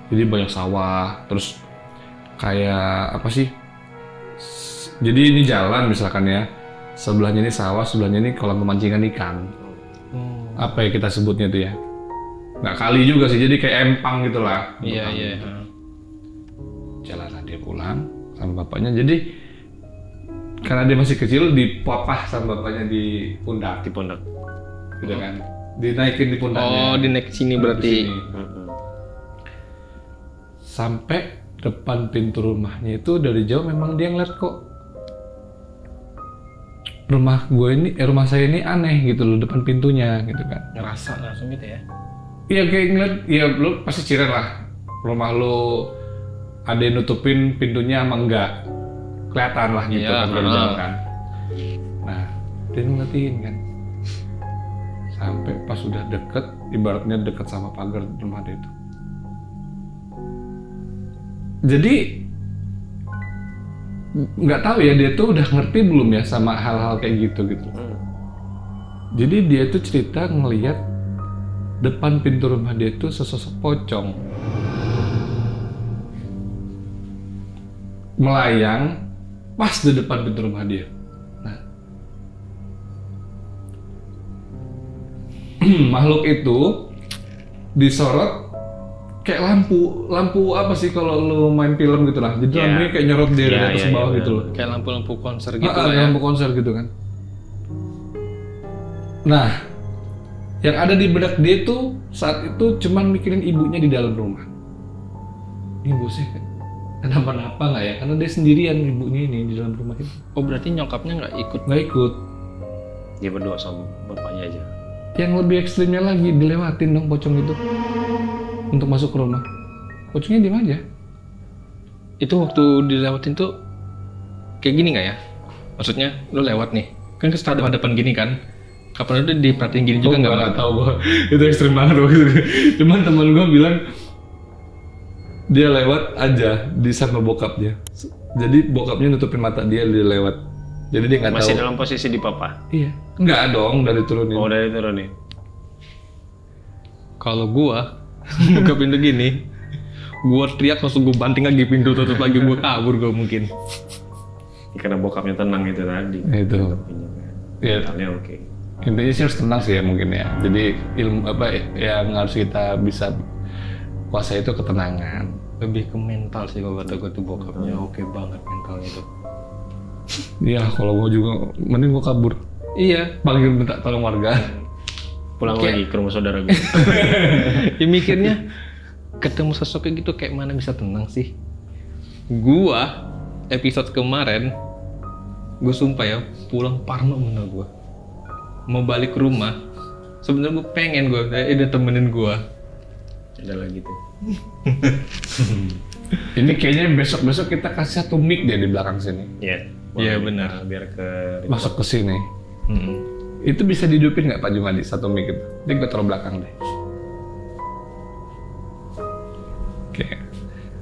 Jadi banyak sawah, terus kayak apa sih? Jadi ini jalan misalkan ya, sebelahnya ini sawah, sebelahnya ini kolam pemancingan ikan. Apa ya kita sebutnya tuh ya? Nggak kali juga sih, jadi kayak empang gitulah. Iya. Jalan dia pulang sama bapaknya, jadi karena dia masih kecil dipapah sama bapaknya di pundak gitu kan, dinaikin di pundaknya. Oh, dinaik sini berarti. Sampai depan pintu rumahnya itu dari jauh memang dia ngeliat kok rumah saya ini aneh gitu loh depan pintunya gitu kan. Ngerasa langsung gitu ya. Iya kayak ngeliat, ya lu pasti ciren lah rumah lu ada yang nutupin pintunya sama enggak, kelihatan lah gitu kan dari jauh kan. Nah dia ngeliatin kan sampai pas udah deket, ibaratnya deket sama pagar rumah dia itu. Jadi nggak tahu ya dia tuh udah ngerti belum ya sama hal-hal kayak gitu. Jadi dia tuh cerita ngelihat depan pintu rumah dia tuh sesosok pocong melayang pas di depan pintu rumah dia. Nah, makhluk itu disorot kayak lampu apa sih kalau lu main film gitu lah. Jadi lampunya kayak nyorot dari atas ke bawah gitu loh. Kayak lampu-lampu konser gitu Lampu konser gitu kan. Nah, yang ada di benak dia tuh saat itu cuman mikirin ibunya di dalam rumah. Ini bosnya kan kenapa-napa nggak ya? Karena dia sendirian ibunya ini di dalam rumah itu. Oh, berarti nyokapnya nggak ikut? Nggak ikut. Dia berdoa sama bapaknya aja. Yang lebih ekstrimnya lagi dilewatin dong pocong itu untuk masuk ke rumah. Pocongnya diem aja. Itu waktu dilewatin tuh kayak gini nggak ya? Maksudnya lu lewat nih, kan ke hadapan gini kan? Kapan udah diperhatiin gini juga nggak? Tahu gua. Itu ekstrim banget waktu itu. Cuman teman gua bilang dia lewat aja di sama bokapnya. Jadi bokapnya nutupin mata dia lewat. Jadi dia nggak tahu. Masih dalam posisi di papa? Iya. Nggak dong dari turunin. Oh, dari turunin. Kalau gua buka pintu gini, gua teriak langsung gua banting lagi pintu, tutup lagi, gua kabur gua mungkin. Karena bokapnya tenang itu tadi. Itu. Iya. Mentalnya oke. Intinya sih harus tenang sih ya mungkin ya. Jadi ilmu apa yang harus kita bisa kuasai itu ketenangan. Lebih ke mental sih kalau kata gua tuh bokapnya oke banget mentalnya tuh. Iya, kalau gua juga mending gua kabur. Iya. Panggil minta tolong warga. Pulang lagi ke rumah saudara gue. Ya mikirnya ketemu sosok kayak gitu kayak mana bisa tenang sih. Gua episode kemarin gue sumpah ya pulang parno bener gue. Mau balik ke rumah. Sebenarnya gue pengen gue udah temenin gue. Ada lagi tuh. Ini kayaknya besok-besok kita kasih satu mic deh di belakang sini. Iya. Iya, Boleh, benar. Biar ke Masuk ke sini. Itu bisa dihidupin nggak Pak Jumadi satu mic itu? Ini gue taruh belakang deh. Oke.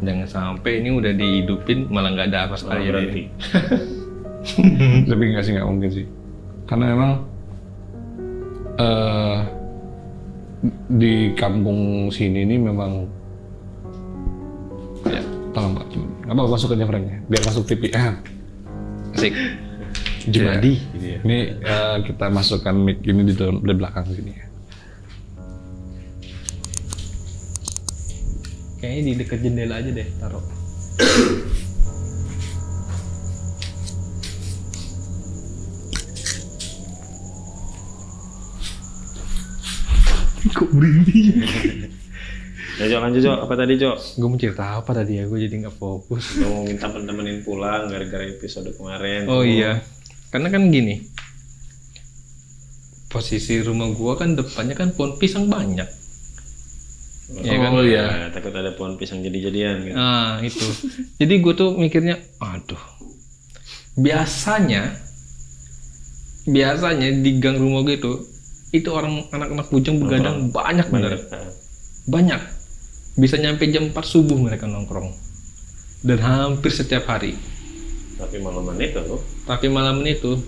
Jangan sampai ini udah dihidupin malah nggak ada apa sekali ya. berhenti. Tapi nggak sih, nggak mungkin sih. Karena memang di kampung sini ini memang ya, tolong Pak Jumadi. Nggak apa masukin ya frame-nya, biar masuk TV. Asik. Jumadi. Ini kita masukkan mic ini di belakang sini ya. Kayaknya di dekat jendela aja deh taruh. Kok berhenti? Ya Jok, lanjut Jok. Apa tadi Jok? Gue mau cerita apa tadi ya? Gue jadi nggak fokus. Lo mau minta temenin pulang gara-gara episode kemarin. Oh iya, karena kan gini. Posisi rumah gua kan depannya kan pohon pisang banyak. Ya kan? Oh iya. Nah, takut ada pohon pisang jadi-jadian kan. Nah itu. Jadi gue tuh mikirnya, aduh. Biasanya di gang rumah gue itu orang anak-anak bujang begadang banyak bener. Banyak. Bisa nyampe jam 4 subuh mereka nongkrong. Dan hampir setiap hari. Tapi malaman itu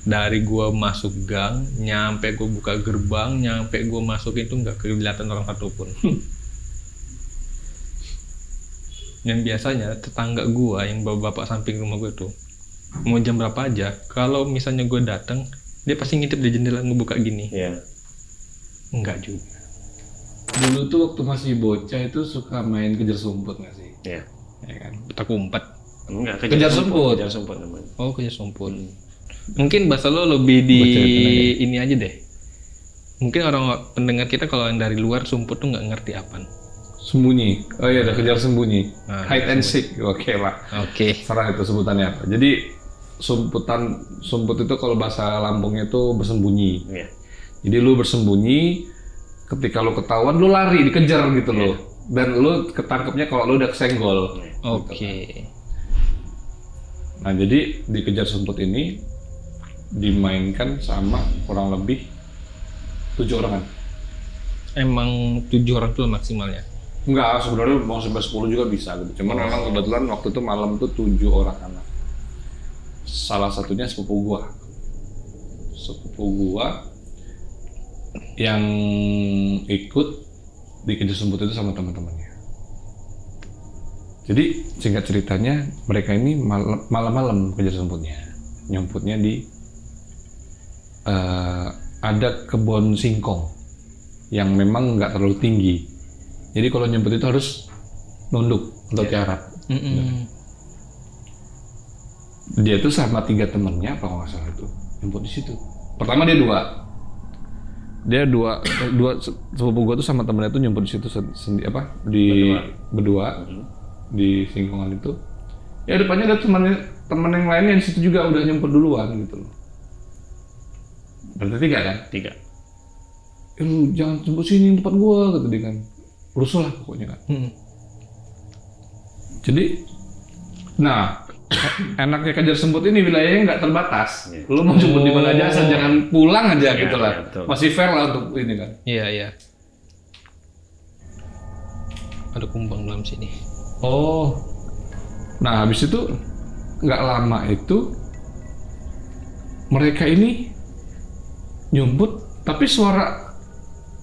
dari gua masuk gang, nyampe gua buka gerbang, nyampe gua masuk itu nggak kelihatan orang satupun. Yang biasanya tetangga gua yang bapak samping rumah gua tuh mau jam berapa aja, kalau misalnya gua datang, dia pasti ngintip di jendela ngebuka gini. Iya. Enggak juga. Dulu tuh waktu masih bocah itu suka main kejar sumput nggak sih? Iya. Ya kan? Petak umpet. Enggak, Kejar sumput. Kejar sumput namanya. Oh, kejar sumput. Mungkin bahasa lo lebih di ini aja deh. Mungkin orang pendengar kita kalau yang dari luar sumput tuh nggak ngerti apaan. Sembunyi. Oh iya, ada kejar sembunyi. Nah, Hide and seek. Oke lah. Oke. Serah itu sebutannya apa. Jadi sumput itu kalau bahasa Lampungnya itu bersembunyi. Iya. Jadi lu bersembunyi, ketika lu ketahuan lu lari dikejar gitu loh. Dan lu ketangkepnya kalau lu udah kesenggol. Oke. Nah jadi di kejar sumput ini dimainkan sama kurang lebih 7 orang kan? Emang 7 orang tuh maksimalnya. Enggak, sebenarnya mau sampai 10 juga bisa gitu. Cuman memang kebetulan waktu itu malam tuh 7 orang anak. Salah satunya sepupu gua. Sepupu gua yang ikut dikejar sumput itu sama teman-temannya. Jadi singkat ceritanya mereka ini malam-malam kejar sumputnya. Nyumputnya di ada kebun singkong yang memang nggak terlalu tinggi. Jadi kalau nyumput itu harus nunduk atau tiarap. Dia tuh sama 3 temennya apa nggak salah itu nyumput di situ. Pertama dia dua sepupu gua tuh sama temennya tuh nyumput di situ berdua di singkongan itu. Ya depannya ada teman yang lainnya di situ juga udah nyumput duluan gitu loh. Berarti 3 kan? 3. Lu jangan nyumput sini tempat gua kata dia kan. Rusuh lah pokoknya kan. Jadi, nah enaknya kejar sumput ini wilayahnya nggak terbatas. Lu mau jemput di mana aja asal jangan pulang aja gitu lah. betul. Masih fair lah untuk ini kan. Iya, iya. Ada kumbang dalam sini. Oh. Nah, habis itu nggak lama itu mereka ini nyumput tapi suara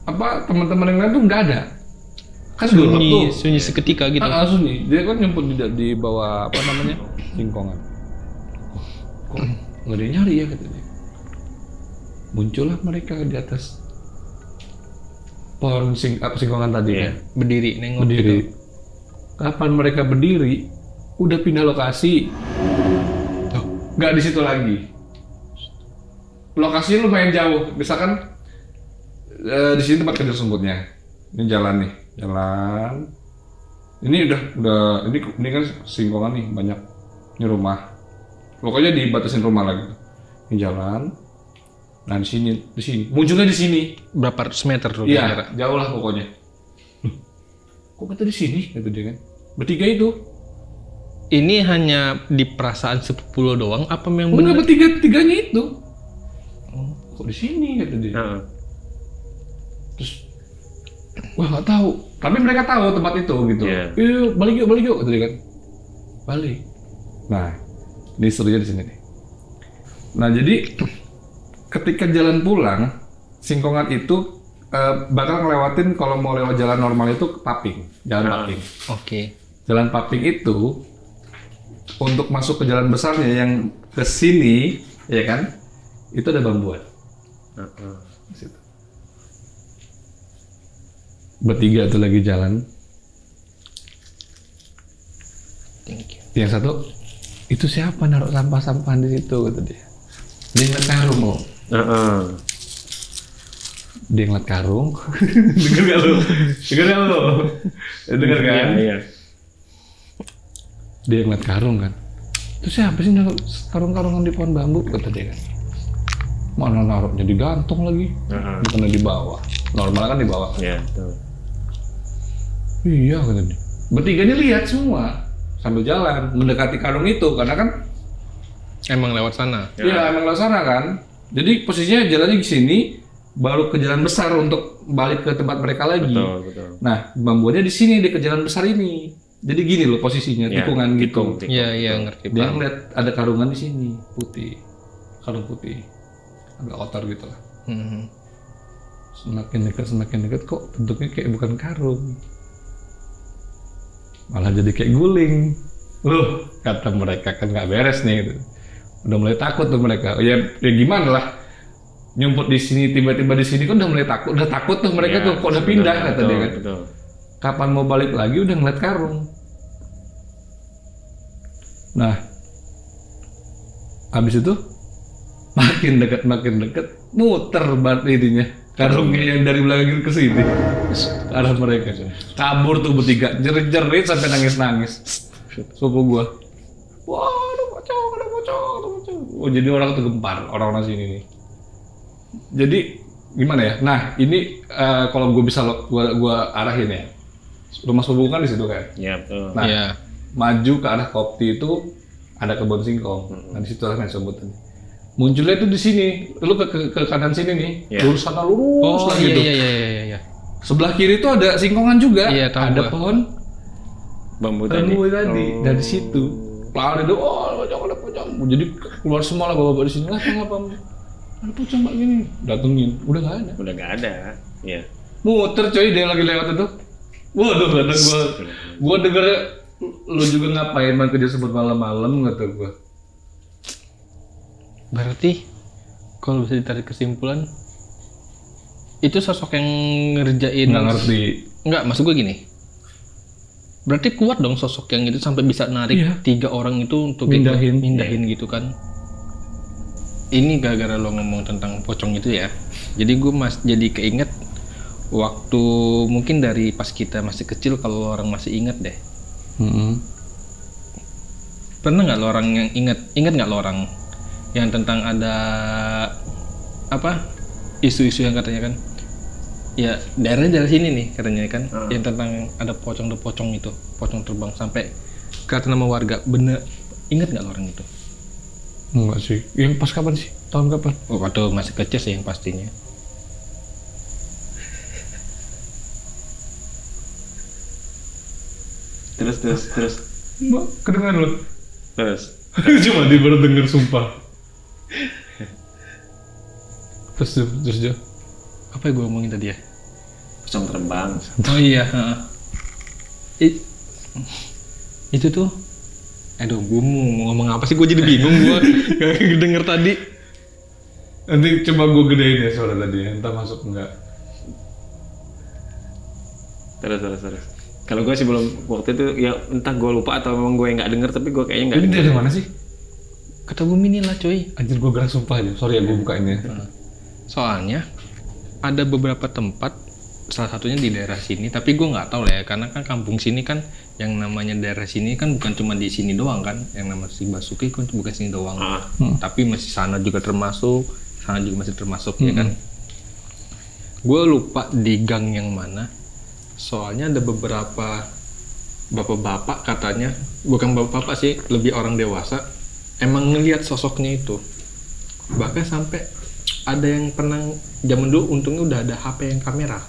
apa teman-teman yang lain tuh nggak ada. Kan gelap tuh. Sunyi seketika gitu. Sunyi. Dia kan nyumput di bawah apa namanya? Singkongan. Kok nggak ada yang nyari ya katanya. Muncullah mereka di atas pohon singkongan tadi kan. Berdiri nengok Berdiri. gitu. Kapan mereka berdiri, udah pindah lokasi. Nggak di situ lagi. lokasinya lumayan jauh. Misalkan di sini tempat kerja semputnya. Ini jalan nih, jalan. Ini udah ini kan singkongan nih banyak. Ini rumah. Pokoknya dibatasin rumah lagi. Ini jalan. Nah di sini. Munculnya di sini. Berapa ratus meter tuh Iya, kira-kira? jauh lah pokoknya. Kok kata di sini? Kata dia kan. Bertiga itu. Ini hanya di perasaan sepulau doang apa yang Enggak, benar? tiganya itu. Kok di sini? Kata dia. Heeh. Terus, wah nggak tahu. Tapi mereka tahu tempat itu gitu. Iya. Yuk, balik yuk, kata dia kan. Balik. Nah, ini serunya di sini nih. Nah jadi ketika jalan pulang, singkongan itu bakal ngelewatin kalau mau lewat jalan normal itu Paping, jalan Paping. Oke. Jalan Paping itu untuk masuk ke jalan besarnya yang ke sini, ya kan? Itu ada bambuan. Heeh. Di situ. Bertiga tuh lagi jalan. Thank you. Yang satu, itu siapa naruh sampah-sampahan di situ, kata dia. Dia ngeliat karung loh. Heeh. Dia ngeliat karung. Dengar gak lo? Dengar gak lo? Dengar kan? Iya. Dia ngeliat karung kan. Itu siapa sih naruh karung-karungan di pohon bambu, kata dia kan. Mana naruhnya digantung lagi. Heeh. Bukan di bawah. Normalnya kan di bawah. Iya, betul. Iya, kata dia. Bertiganya lihat semua sambil jalan mendekati karung itu karena kan Emang lewat sana. ya emang lewat sana kan. Jadi posisinya jalannya di sini baru ke jalan besar untuk balik ke tempat mereka lagi. Betul. Nah, bambuannya di sini di ke jalan besar ini. Jadi gini loh posisinya, Iya, tikungan gitu. tikung. Iya, iya ngerti. Dia Paham. ngeliat ada karungan di sini, putih. Karung putih. Agak kotor gitu lah. Mhm. Semakin dekat kok bentuknya kayak bukan karung. Malah jadi kayak guling. Loh, kata mereka kan nggak beres nih gitu. Udah mulai takut tuh mereka. Ya gimana lah. Nyumput di sini tiba-tiba di sini kan udah mulai takut. Udah takut tuh mereka Iya, tuh kok udah pindah kata betul, dia kan. Betul. Kapan mau balik lagi udah ngeliat karung. Nah, habis itu makin dekat muter banget ininya. Karungnya yang dari belakang ke sini, ke arah mereka. Kabur tuh bertiga, jerit-jerit sampai nangis-nangis. Sepupu gua. Wah, ada pocong. Oh, jadi orang tuh gempar, orang-orang sini nih. Jadi gimana ya? Nah, ini kalau gua bisa gua arahin ya. Rumah sepupu kan di situ kan. Iya, betul. Nah, Iya. maju ke arah Kopti itu ada kebun singkong. Nah, di situ lah yang sebutan. Munculnya itu di sini. Lu ke kanan sini nih. Iya. Lurus sana lurus Oh, lagi iya, tuh. iya. Sebelah kiri itu ada singkongan juga. Iya, tahu ada gua. pohon Bambu bambu tadi. tadi. Dari situ. Lari itu, oh ada pocong. Jadi keluar semua lah bawa-bawa di sini. Lah, kenapa? Ada pocong mbak gini. Datengin. Udah nggak ada. Udah nggak ada. Iya. Muter coy, dia lagi lewat itu. Waduh, kata gua denger lu juga ngapain main kerja sebut malam-malam, kata gua. Berarti kalau bisa ditarik kesimpulan itu sosok yang ngerjain Nggak ngerti. Enggak, maksud gue gini. Berarti kuat dong sosok yang itu sampai bisa narik Iya. 3 orang itu untuk Mindahin. mindahin gitu kan. Ini gara-gara lo ngomong tentang pocong itu ya. Jadi gue jadi keinget waktu mungkin dari pas kita masih kecil, kalau orang masih inget deh. Pernah nggak lo orang yang inget nggak lo orang yang tentang ada apa isu-isu yang katanya kan ya daerah sini nih katanya kan yang tentang ada pocong itu, pocong terbang sampai ke atas nama warga. Bener, inget nggak lo orang itu? Enggak sih. Yang pas kapan sih? Tahun kapan? Oh, waktu masih kecil sih yang pastinya. Terus. Mbak, kedengeran lu? Terus. Cuma dia baru denger sumpah. Terus dia. Apa yang gue ngomongin tadi ya? Pocong terbang. Oh iya, heeh. Itu tuh, aduh, gue mau ngomong apa sih? Gue jadi bingung, gue gak denger tadi. Nanti coba gue gedein ya suara tadi ya, entah masuk enggak. Terus. Kalau gue sih belum, waktu itu ya entah gue lupa atau memang gue nggak denger, tapi gue kayaknya nggak Ini denger. dari mana sih? Kata bumi inilah coy. Anjir gue gerak sumpah aja. Sorry ya gue bukainnya. Soalnya ada beberapa tempat, salah satunya di daerah sini, tapi gue nggak tahu lah ya, karena kan kampung sini kan yang namanya daerah sini kan bukan cuma di sini doang kan, yang namanya si Basuki kan bukan sini doang, tapi masih sana juga termasuk, sana juga masih termasuk ya kan. Gue lupa di gang yang mana, soalnya ada beberapa bapak-bapak katanya, bukan bapak-bapak sih, lebih orang dewasa, emang ngelihat sosoknya itu, bahkan sampai ada yang pernah zaman dulu untungnya udah ada HP yang kamera.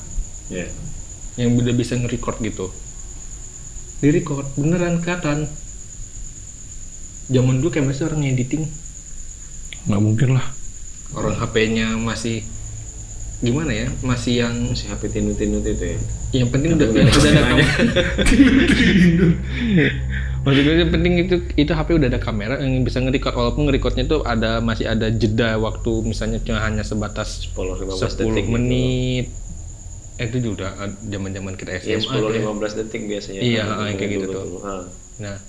Yang udah bisa nge-record gitu, di-record beneran kelihatan. Zaman dulu kayak masih orang editing, Nggak mungkin lah. orang HP-nya masih gimana ya, masih yang Si HP tinut-tinut itu ya. yang penting udah ada kamera. Maksudnya yang penting itu HP udah ada kamera yang bisa nge-record, walaupun nge-recordnya tuh masih ada jeda waktu, misalnya cuma hanya sebatas 10-15 10 detik menit. Itu juga zaman-zaman kita Gitu. SMA. 10-15 detik biasanya. Iya, kayak gitu tuh. Nah,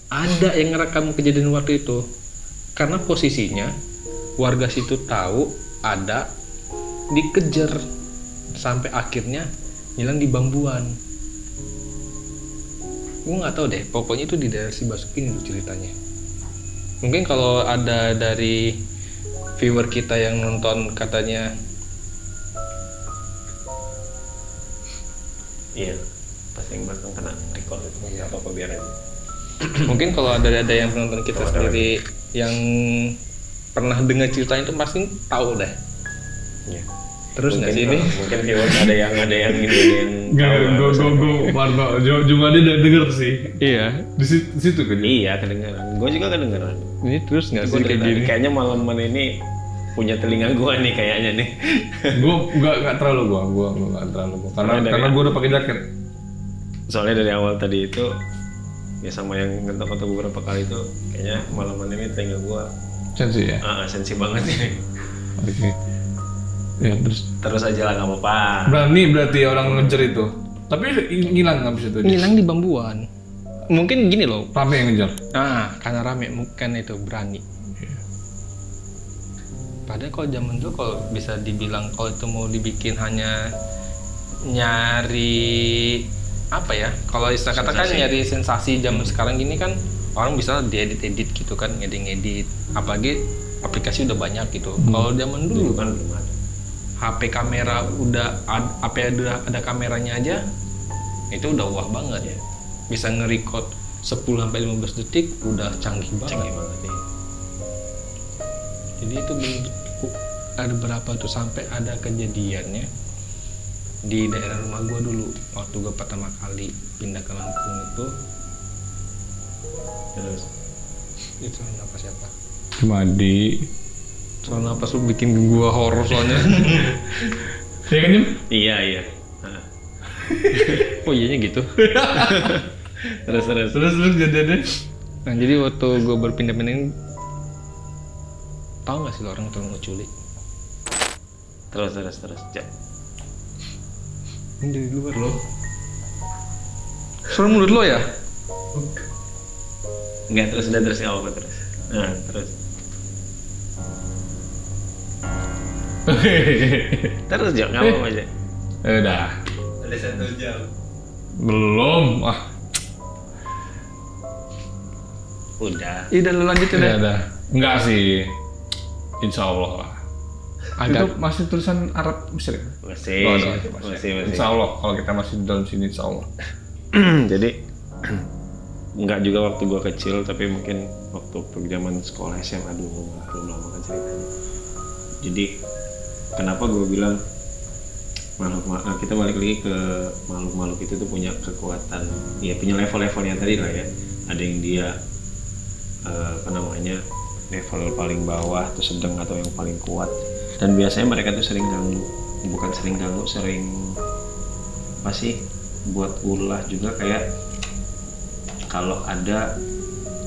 ada yang ngerekam kejadian waktu itu. Karena posisinya warga situ tahu ada, dikejar sampai akhirnya hilang di bambuan. Gue nggak tahu deh, pokoknya itu di daerah si Basuki ini tuh ceritanya. Mungkin kalau ada dari viewer kita yang nonton katanya, Iya. Pas yang bakal kena record itu. Iya. Apa biar aja. mungkin kalau ada yang penonton kita sendiri yang pernah dengar ceritanya itu pasti tahu deh. Iya. Terus nggak sih ini? Mungkin viewers ada yang ini ada yang Gue Marno, Jumadi udah denger sih. Iya. Di situ kan. Iya kedengeran. Gue juga kedengeran. Ini terus nggak sih Gua kayak dari gini? tadi, kayaknya malaman ini punya telinga gue nih kayaknya nih. Gue nggak terlalu gue nggak terlalu gue. Karena gue udah pakai jaket. Soalnya dari awal tadi itu ya sama yang ngetok-ngetok beberapa kali itu kayaknya malaman ini telinga gue Sensi ya. sensi banget ini. Oke. Ya Terus aja lah nggak apa-apa. berani berarti orang ngejar itu. Tapi ngilang habis itu. Ngilang di bambuan. Mungkin gini loh. Rame yang ngejar. Karena rame mungkin itu berani. Padahal kalau zaman dulu kalau bisa dibilang kalau itu mau dibikin hanya nyari apa ya? Kalau istilah katakan nyari sensasi zaman sekarang gini kan orang bisa diedit-edit gitu kan, ngedit-ngedit. Apalagi aplikasi udah banyak gitu. Kalau zaman dulu Kan belum ada. HP kamera udah ada kameranya aja itu udah wah banget ya. Bisa nge-record 10-15 detik udah canggih banget. Canggih banget ya. Jadi itu ada berapa tuh sampai ada kejadiannya di daerah rumah gua dulu waktu gua pertama kali pindah ke Lampung Terus itu napas siapa? Jumadi. Soal napas lu bikin gua horor soalnya. Ya kan Jum? iya. Nah, Oh iyanya gitu. terus Terus jadinya. Nah jadi waktu gua berpindah-pindah ini, tahu nggak sih lo orang tukang ngeculik? terus Cak. Ini dari luar lo. Suara mulut lo ya? Enggak, terus nggak apa terus. Nah, terus. Terus Jok, nggak apa-apa aja. Udah. Ada 1 jam. Belum. Udah. Iya lo lanjutin Ya deh. udah. Enggak sih. Insya Allah lah. Agak Itu masih tulisan Arab Mesir ya? Masih. Oh, masih. Insya Allah kalau kita masih di dalam sini Insya Allah. Jadi nggak juga waktu gua kecil, tapi mungkin waktu zaman sekolah SMA dulu lah, belum lama kan ceritanya. Jadi kenapa gua bilang kita balik lagi ke makhluk-makhluk itu tuh punya kekuatan, ya punya level-levelnya tadi lah ya. Ada yang dia level paling bawah, atau sedang, atau yang paling kuat. Dan biasanya mereka tuh sering ganggu, sering apa sih, buat ulah juga, kayak kalau ada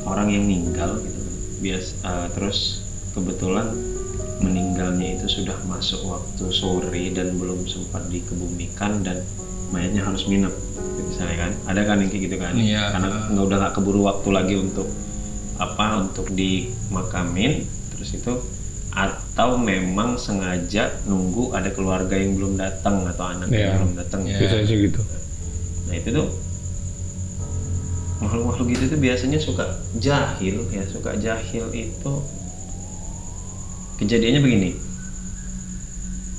orang yang meninggal gitu, terus kebetulan meninggalnya itu sudah masuk waktu sore dan belum sempat dikebumikan dan mayatnya harus nginep, misalnya kan, ada kan yang kayak gitu kan, Iya. karena udah nggak keburu waktu lagi untuk apa untuk dimakamin, terus itu atau memang sengaja nunggu ada keluarga yang belum datang atau anak Iya. yang belum datang. Biasanya sih gitu. Nah itu tuh makhluk-makhluk gitu tuh biasanya suka jahil ya, suka jahil itu kejadiannya begini.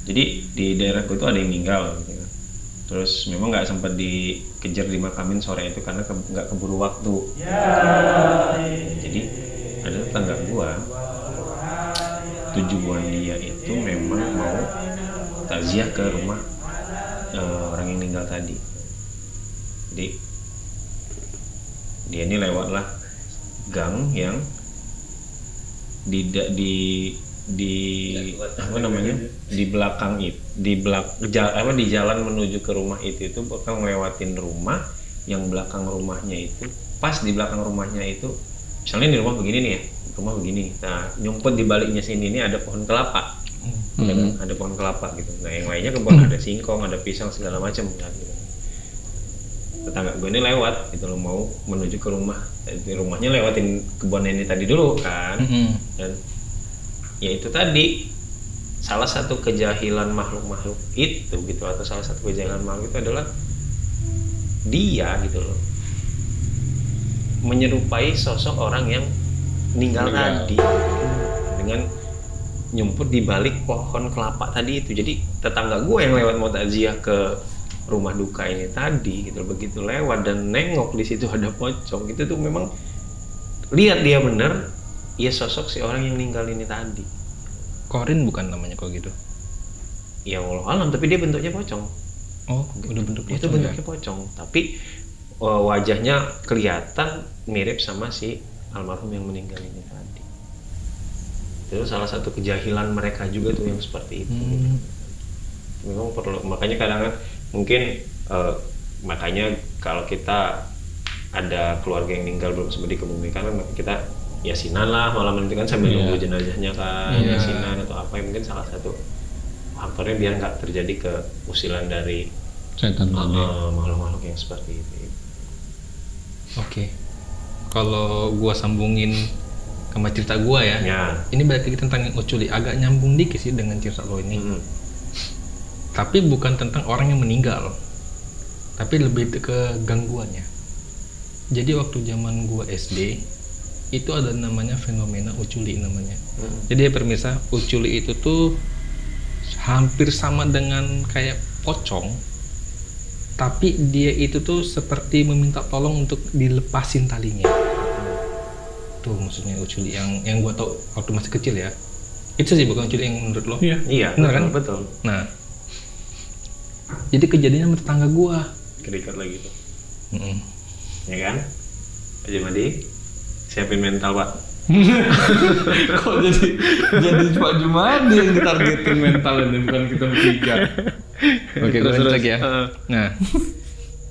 Jadi di daerahku itu ada yang meninggal gitu kan. Terus memang nggak sempat dikejar dimakamin sore itu karena nggak keburu waktu. Jadi ada tetangga gua, tujuan dia itu memang mau takziah ke rumah orang yang meninggal tadi. Jadi dia ini lewatlah gang yang di apa namanya, di belakang itu, di jalan menuju ke rumah itu bakal ngelewatin rumah yang belakang rumahnya itu, pas di belakang rumahnya itu misalnya di rumah begini nih ya, rumah begini, nah nyumput di baliknya sini ini ada pohon kelapa. Ada pohon kelapa gitu, nah yang lainnya kebun, ada singkong, ada pisang segala macam kan, gitu. Tetangga gue ini lewat gitu loh, mau menuju ke rumah, di rumahnya lewatin kebun ini tadi dulu kan. Dan ya itu tadi salah satu kejahilan makhluk-makhluk itu gitu, atau salah satu kejahilan makhluk itu adalah dia gitu loh menyerupai sosok orang yang meninggal tadi dengan nyumput di balik pohon kelapa tadi itu. Jadi tetangga gue yang lewat mau takziah ke rumah duka ini tadi gitu, begitu lewat dan nengok di situ ada pocong, itu tuh memang lihat dia bener, ya sosok si orang yang meninggal ini tadi. Korin bukan namanya kok gitu? Ya Allah alam, tapi dia bentuknya pocong. Oh, udah bentuk Itu pocong bentuknya pocong, tapi wajahnya kelihatan mirip sama si almarhum yang meninggal ini tadi. Itu salah satu kejahilan mereka juga tuh yang seperti itu. Memang perlu, makanya kadang-kadang mungkin makanya kalau kita ada keluarga yang meninggal belum sempat dikebumikan, kita yasinan lah malam itu kan sambil nunggu jenazahnya kan, yasinan atau apa, yang mungkin salah satu faktornya biar nggak terjadi keusilan dari Setan tadi. makhluk-makhluk yang seperti itu. Oke. Kalau gua sambungin sama cerita gua ya. Ini balik lagi tentang yang uculi, agak nyambung dikit sih dengan cerita lo ini. Tapi bukan tentang orang yang meninggal, tapi lebih ke gangguannya. Jadi waktu zaman gua SD itu ada namanya fenomena uculi namanya. Jadi ya pemirsa, uculi itu tuh hampir sama dengan kayak pocong, tapi dia itu tuh seperti meminta tolong untuk dilepasin talinya. Tuh maksudnya uculi yang gua tau waktu masih kecil ya. Itu sih bukan uculi yang menurut lo? Iya, benar kan? Betul. Nah, jadi kejadiannya sama tetangga gua. Kerikat lagi tuh. Ya kan? Aja Madi, siapin mental Pak. Kok jadi Pak Jumadi yang ditargetin mental ini, bukan kita bertiga. Oke, gue lanjut lagi ya. Nah,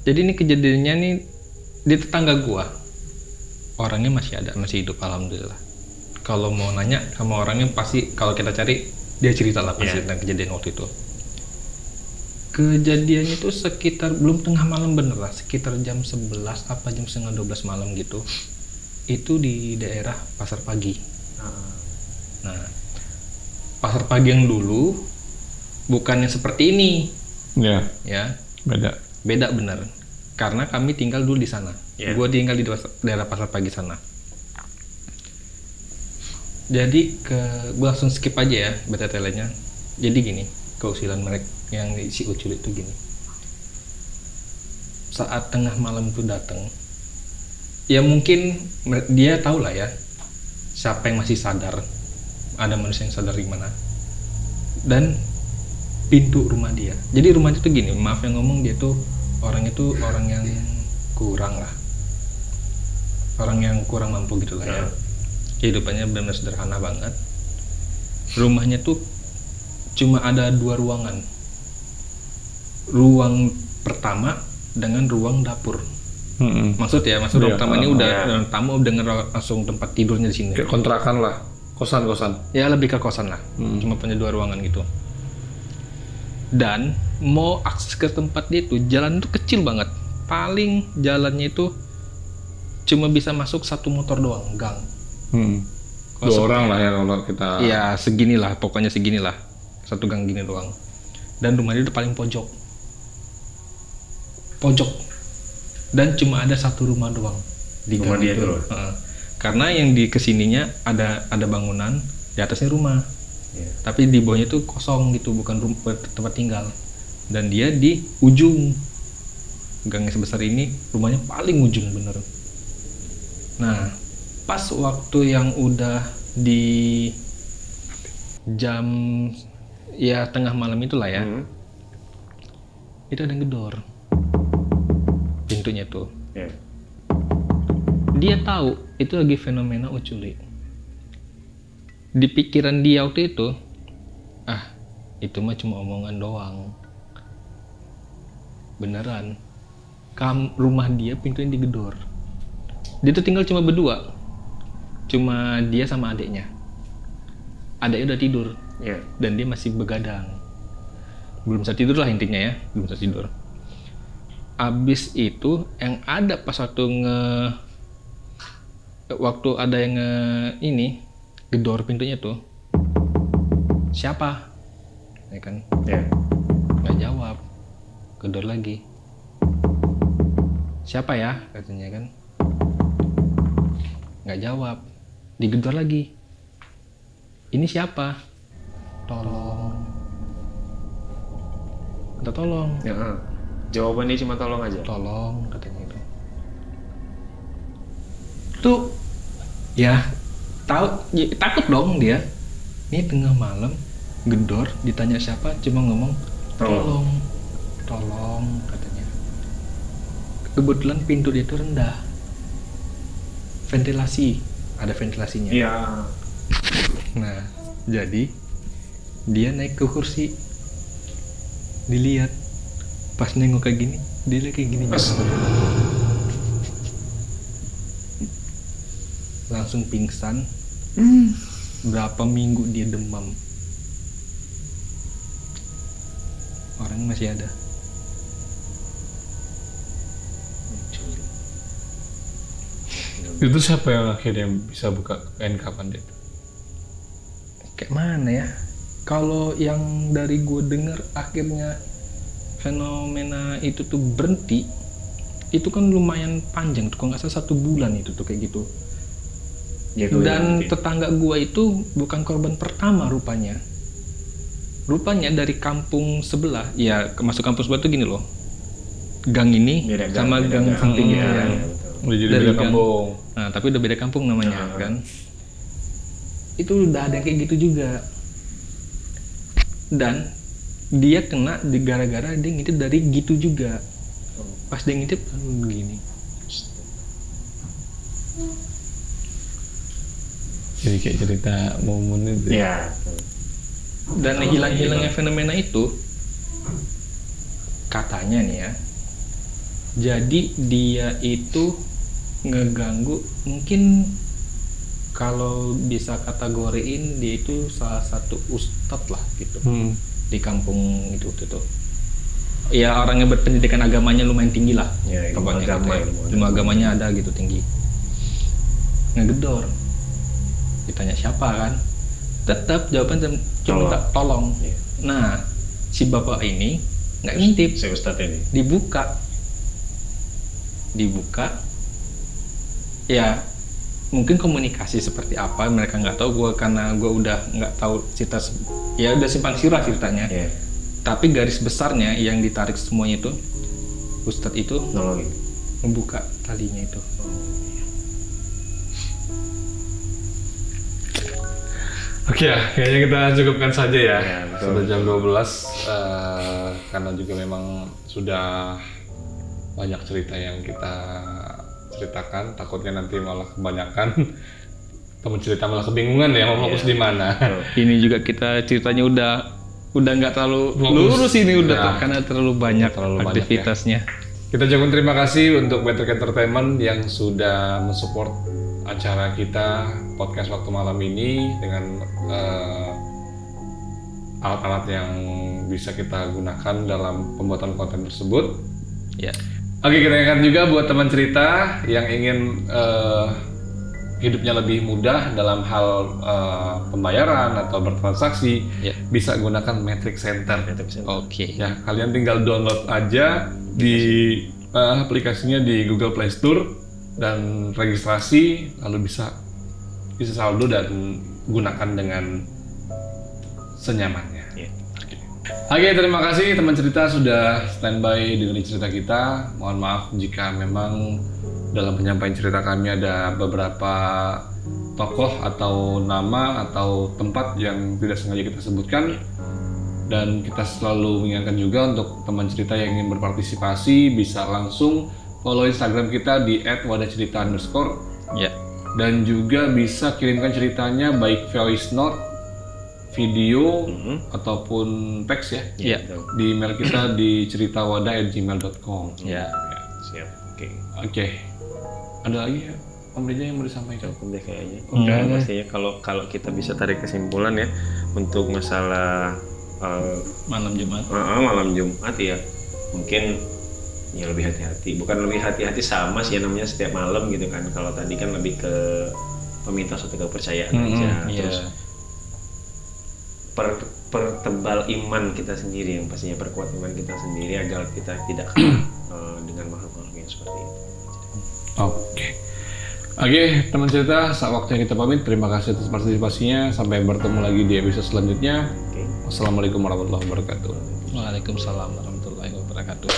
jadi ini kejadiannya nih di tetangga gua. Orangnya masih ada, masih hidup alhamdulillah. Kalau mau nanya sama orangnya pasti kalau kita cari dia cerita lah pasti tentang kejadian waktu itu. Kejadiannya itu sekitar belum tengah malam bener lah, sekitar jam 11 apa jam setengah 12 malam gitu. Itu di daerah Pasar Pagi. Nah, Pasar Pagi yang dulu bukan yang seperti ini. Ya. Beda bener. Karena kami tinggal dulu di sana. Gue tinggal di daerah Pasar Pagi sana. Jadi gue langsung skip aja ya detailnya. Jadi gini, keusilan mereka yang si ucul itu gini. Saat tengah malam itu datang, ya mungkin dia tahu lah ya siapa yang masih sadar, ada manusia yang sadar di mana, dan pintu rumah dia. Jadi rumahnya tuh gini, maaf yang ngomong, dia tuh orang yang kurang lah, orang yang kurang mampu gitu lah ya. Kehidupannya benar-benar sederhana banget. Rumahnya tuh cuma ada 2 ruangan. Ruang pertama dengan ruang dapur. Maksud ruang pertama ini udah tamu dengan langsung tempat tidurnya di sini. Kayak kontrakan lah, kosan-kosan. Ya lebih ke kosan lah. Cuma punya 2 ruangan gitu. Dan mau akses ke tempat dia itu jalan itu kecil banget. Paling jalannya itu cuma bisa masuk 1 motor doang, gang. Dua orang lah ya kalau kita. Iya, seginilah, pokoknya seginilah. Satu gang gini doang. Dan rumah dia udah paling pojok. Pojok. Dan cuma ada satu rumah doang di Rumah gang dia itu. doang? Karena yang di kesininya ada bangunan, di atasnya rumah. Iya. Tapi di bawahnya itu kosong gitu, bukan tempat tinggal. Dan dia di ujung gang yang sebesar ini, rumahnya paling ujung bener. Nah, pas waktu yang udah di jam ya tengah malam itulah ya, itu ada yang gedor pintunya tuh. Iya. Dia tahu itu lagi fenomena uculi. Di pikiran dia waktu itu, itu mah cuma omongan doang. Beneran, rumah dia pintunya digedor. Dia tuh tinggal cuma berdua, cuma dia sama adiknya. Adiknya udah tidur, Iya. dan dia masih begadang. Belum bisa tidur lah intinya ya, belum bisa tidur. Abis itu yang ada pas waktu ada yang gedor pintunya tuh, siapa? Ya kan? Iya. Nggak jawab, gedor lagi. Siapa ya? Katanya kan. Nggak jawab, digedor lagi. Ini siapa? Tolong. Minta tolong. Ya, jawabannya cuma tolong aja. Tolong, katanya itu. Tuh, ya takut dong dia. Ini tengah malam, gedor, ditanya siapa, cuma ngomong tolong, tolong, katanya. Kebetulan pintu dia itu rendah, ventilasi, ada ventilasinya. Iya. Nah, jadi dia naik ke kursi, dilihat, pas nengok kayak gini, dia lihat kayak gini. Langsung pingsan. Berapa minggu dia demam. Orang masih ada. Itu siapa yang akhirnya bisa buka kain kafan dia? Kayak mana ya? Kalau yang dari gue denger akhirnya fenomena itu tuh berhenti, itu kan lumayan panjang tuh, kalau nggak salah 1 bulan itu tuh kayak gitu. Ya, Dan tetangga gue itu bukan korban pertama rupanya. Rupanya dari kampung sebelah, ya masuk kampung sebelah tuh gini loh, gang ini Beda gang, sama beda gang gang. sampingnya Iya, kan. iya, betul. Udah jadi Dari beda gang. kampung. Nah, tapi udah beda kampung namanya kan. Itu udah ada yang kayak gitu juga. Dan dia kena gara-gara dia ngintip dari gitu juga. Pas dia ngintip begini. Jadi kayak cerita momen itu. Iya. Dan hilang-hilangnya fenomena itu katanya nih ya, jadi dia itu ngeganggu, mungkin kalau bisa kategoriin dia itu salah satu ustadz lah gitu di kampung itu tuh. Ya orang yang berpendidikan agamanya lumayan tinggi lah, Ya, ilmu pokoknya agama, gitu ya. ilmu Ilmu agamanya ada gitu tinggi. Ngegedor, ditanya siapa kan, tetap jawaban cuma minta tolong. Iya. Nah, si bapak ini nggak ngintip, Si Ustadz ini. dibuka, ya mungkin komunikasi seperti apa mereka nggak tahu. Gue karena gue udah nggak tahu cerita, ya udah simpang siur ceritanya. Iya. Tapi garis besarnya yang ditarik semuanya itu, Ustadz itu Nolongin. membuka talinya itu. Oke ya, kayaknya kita cukupkan saja ya. Ya, betul. Sudah jam 12, karena juga memang sudah banyak cerita yang kita ceritakan. Takutnya nanti malah kebanyakan teman cerita malah kebingungan ya mau fokus di mana. Ini juga kita ceritanya udah nggak terlalu lurus ini udah Ya. karena terlalu banyak Terlalu banyak, aktivitasnya. Kita ucapkan terima kasih untuk Better Entertainment yang sudah mensupport acara kita podcast waktu malam ini dengan alat-alat yang bisa kita gunakan dalam pembuatan konten tersebut. Ya. Oke, kita ingatkan juga buat teman cerita yang ingin hidupnya lebih mudah dalam hal pembayaran atau bertransaksi, Ya. bisa gunakan Matrix Center. Oke. Ya, kalian tinggal download aja di aplikasinya di Google Play Store dan registrasi, lalu bisa saldo dan gunakan dengan senyamannya. Ya. Oke, terima kasih teman cerita sudah standby dengerin cerita kita. Mohon maaf jika memang dalam penyampaian cerita kami ada beberapa tokoh atau nama atau tempat yang tidak sengaja kita sebutkan. Dan kita selalu mengingatkan juga untuk teman cerita yang ingin berpartisipasi bisa langsung follow Instagram kita di @wadahcerita_. Ya. Dan juga bisa kirimkan ceritanya baik voice note, video, ataupun teks ya. Iya. Di email kita di ceritawadah@gmail.com. Ya. Siap. Oke. Oke. Ada lagi ya, Om Reza yang mau disampaikan? Cukup deh kayaknya. Udah pastinya kalau kita bisa tarik kesimpulan ya untuk masalah Malam Jumat. malam Jumat ya, mungkin ya lebih hati-hati. Bukan lebih hati-hati, sama sih ya, namanya setiap malam gitu kan. Kalau tadi kan lebih ke pemitos atau kepercayaan aja. Iya. Terus pertebal iman kita sendiri, yang pastinya perkuat iman kita sendiri agar kita tidak kalah dengan makhluk-makhluk yang seperti itu. Oke, teman cerita, saat waktu yang kita pamit, terima kasih atas partisipasinya. Sampai bertemu lagi di episode selanjutnya. Oke. Wassalamualaikum warahmatullahi wabarakatuh. Waalaikumsalam warahmatullahi wabarakatuh.